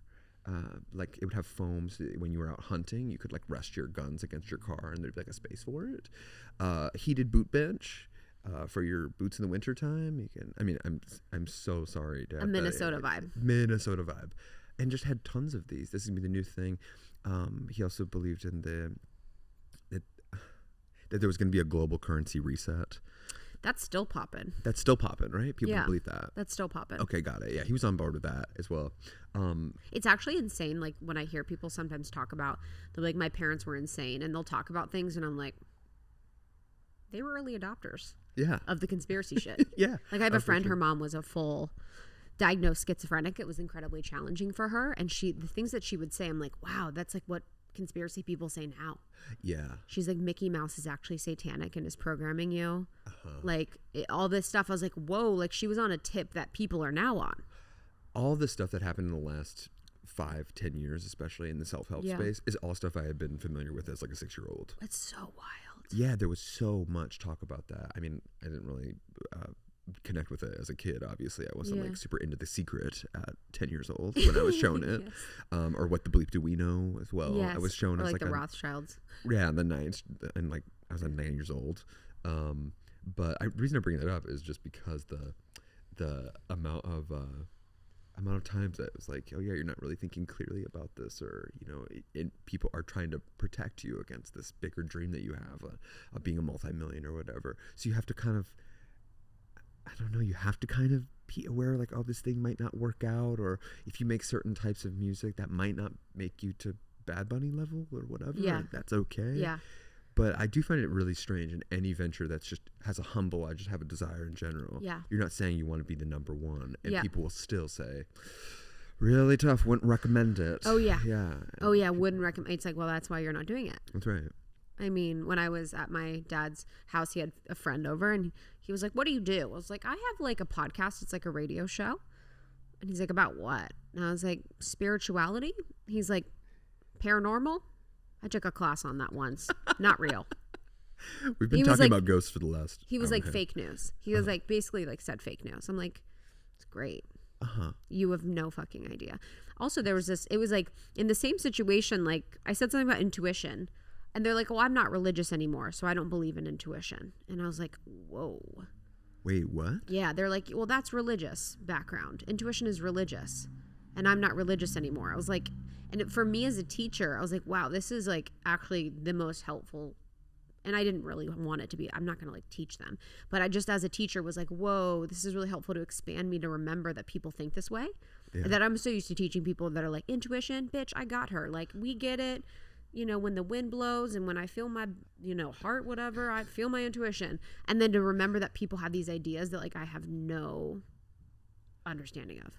Like, it would have foams when you were out hunting. You could like rest your guns against your car, and there'd be like a space for it. Heated boot bench for your boots in the wintertime. You can. I mean, I'm so sorry, Dad. A Minnesota vibe. Minnesota vibe, and just had tons of these. This is gonna be the new thing. He also believed in that there was gonna be a global currency reset. That's still popping. That's still popping, right? People believe that. That's still popping. Okay, got it. Yeah, he was on board with that as well. It's actually insane. Like, when I hear people sometimes talk about, they're like, my parents were insane, and they'll talk about things, and I'm like, they were early adopters. Yeah. Of the conspiracy shit. Yeah. Like, I have a friend, her mom was a full diagnosed schizophrenic. It was incredibly challenging for her, and the things that she would say, I'm like, wow, that's like what conspiracy people say now. Yeah. She's like, Mickey Mouse is actually satanic and is programming you. Like, all this stuff. I was like, whoa, like, she was on a tip that people are now on. All the stuff that happened in the last 5-10 years, especially in the self-help space, is all stuff I had been familiar with as like a 6-year-old. It's so wild. Yeah, there was so much talk about that. I mean, I didn't really connect with it as a kid. Obviously, I wasn't like super into The Secret at 10 years old when I was shown it. Yes. Or What the Bleep Do We Know as well. Yes. I was shown or as like the Rothschilds. Yeah, the 9s, and like I was 9 years old. But the reason I bring that up is just because the amount of times that it was like, oh yeah, you're not really thinking clearly about this, or people are trying to protect you against this bigger dream that you have of being a multimillionaire or whatever. So you have to kind of, I don't know, you have to kind of be aware, like, oh, this thing might not work out, or if you make certain types of music that might not make you to Bad Bunny level or whatever. Yeah, that's okay. Yeah. But I do find it really strange in any venture that's just has a humble, I just have a desire in general. Yeah. You're not saying you want to be the number one. And Yeah. people will still say, really tough, wouldn't recommend it. Oh, yeah. Yeah. Oh, yeah, wouldn't recommend. It's like, well, that's why you're not doing it. That's right. I mean, when I was at my dad's house, he had a friend over and he was like, what do you do? I was like, I have like a podcast. It's like a radio show. And he's like, about what? And I was like, spirituality. He's like, paranormal. I took a class on that once. Not real. We've been talking about ghosts for the last. He was like fake news. He was like basically like said fake news. I'm like, it's great. You have no fucking idea. Also, there was this. It was like in the same situation. Like I said something about intuition, and they're like, "Oh, I'm not religious anymore, so I don't believe in intuition." And I was like, "Whoa." Wait, what? Yeah, they're like, well, that's religious background. Intuition is religious, and I'm not religious anymore. I was like, and for me as a teacher, I was like, wow, this is like actually the most helpful. And I didn't really want it to be, I'm not going to like teach them, but I just as a teacher was like, whoa, this is really helpful to expand me to remember that people think this way. Yeah. And that I'm so used to teaching people that are like, intuition, bitch, I got her. Like, we get it. You know, when the wind blows and when I feel my, you know, heart, whatever, I feel my intuition. And then to remember that people have these ideas that like I have no understanding of.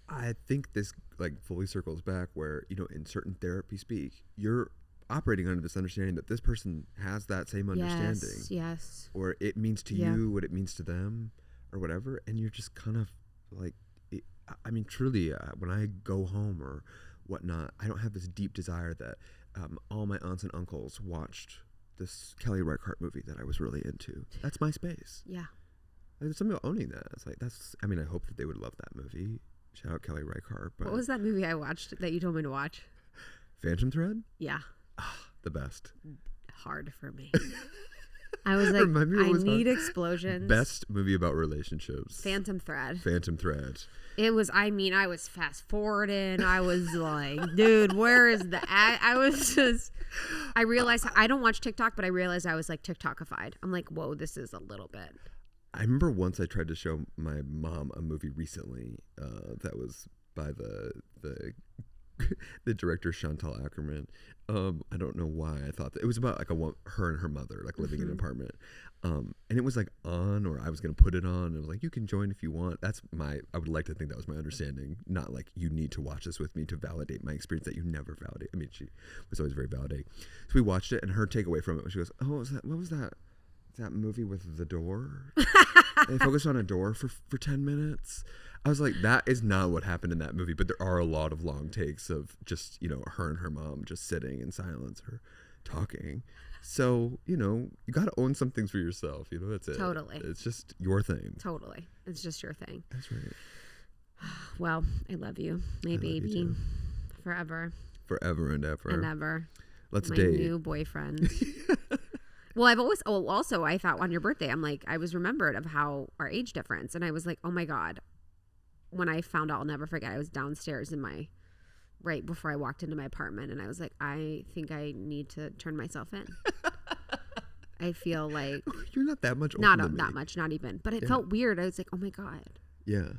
I think this like fully circles back where, you know, in certain therapy speak, you're operating under this understanding that this person has that same understanding. Yes. Or it means to you what it means to them or whatever. And you're just kind of like, I mean, truly, when I go home or whatnot, I don't have this deep desire that all my aunts and uncles watched this Kelly Reichardt movie that I was really into. That's my space. Yeah. There's something about owning that. It's like, that's, I mean, I hope that they would love that movie. Shout out Kelly Reichardt. But what was that movie I watched that you told me to watch? Phantom Thread? Yeah. The best. Hard for me. I was like, I need explosions. Best movie about relationships. Phantom Thread. Phantom Thread. It was, I mean, I was fast forwarding. I was like, dude, where is the ad? I was just, I realized, I don't watch TikTok, but I realized I was like TikTokified. I'm like, whoa, this is a little bit. I remember once I tried to show my mom a movie recently that was by the director Chantal Ackerman. I don't know why I thought that it was about like her and her mother like living in an apartment. And it was like on, or I was going to put it on and it was like, you can join if you want. I would like to think that was my understanding. Not like you need to watch this with me to validate my experience that you never validate. I mean, she was always very validating. So we watched it and her takeaway from it was she goes, oh, what was that? That movie with the door? They focused on a door for 10 minutes. I was like, that is not what happened in that movie, but there are a lot of long takes of just, you know, her and her mom just sitting in silence or talking. So, you know, you got to own some things for yourself. You know, that's it. Totally. It's just your thing. Totally. It's just your thing. That's right. Well, I love you. My baby. Forever. Forever and ever. And ever. Let's my date. My new boyfriend. Well, also I thought on your birthday, I'm like, I was remembered of how our age difference. And I was like, oh my God. When I found out, I'll never forget, I was downstairs right before I walked into my apartment. And I was like, I think I need to turn myself in. I feel like. You're not that much older than me. Not much, not even. But it felt weird. I was like, oh my God. Yeah.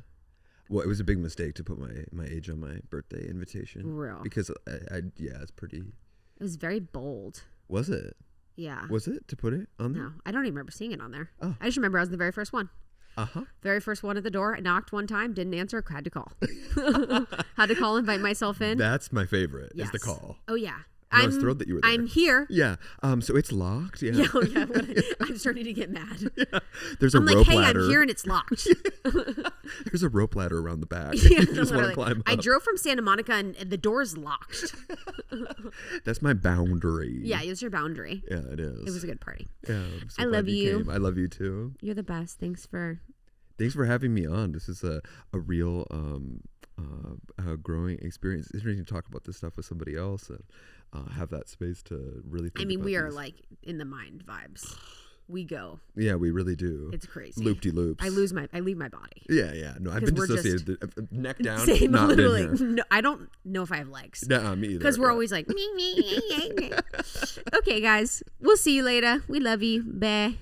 Well, it was a big mistake to put my age on my birthday invitation. Real. Because, it's pretty. It was very bold. Was it? Yeah. Was it to put it on there? No, I don't even remember seeing it on there. Oh. I just remember I was the very first one. Very first one at the door. I knocked one time, didn't answer, had to call. Had to call, invite myself in. That's my favorite, is the call. Oh, yeah. I was thrilled that you were there. I'm here. Yeah. So it's locked. Yeah. Yeah. I'm starting to get mad. Yeah. There's a rope ladder. I'm like, hey, I'm here and it's locked. There's a rope ladder around the back. Yeah, you just want to climb up. I drove from Santa Monica and the door's locked. That's my boundary. Yeah, it's your boundary. Yeah, it is. It was a good party. Yeah. I love you. I love you too. You're the best. Thanks for having me on. This is a real growing experience. It's interesting to talk about this stuff with somebody else and have that space to really think about we are like in the mind vibes. We go. Yeah, we really do. It's crazy. Loop-de-loops. I leave my body. Yeah. No, I've been dissociated. Neck down. Same, not literally. been here. No, I don't know if I have legs. No, me either. Because we're always like, Okay, guys. We'll see you later. We love you. Bye.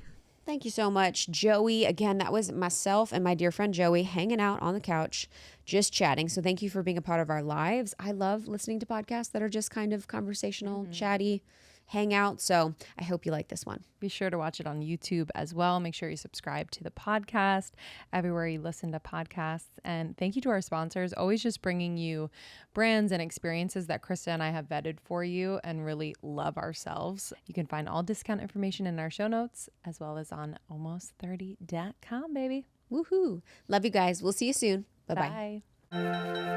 Thank you so much, Joey. Again, that was myself and my dear friend Joey hanging out on the couch, just chatting. So thank you for being a part of our lives. I love listening to podcasts that are just kind of conversational, chatty, hang out. So I hope you like this one. Be sure to watch it on YouTube as well. Make sure you subscribe to the podcast everywhere you listen to podcasts. And thank you to our sponsors, always just bringing you brands and experiences that Krista and I have vetted for you and really love ourselves. You can find all discount information in our show notes as well as on almost30.com, baby. Woohoo. Love you guys. We'll see you soon. Bye-bye. Bye.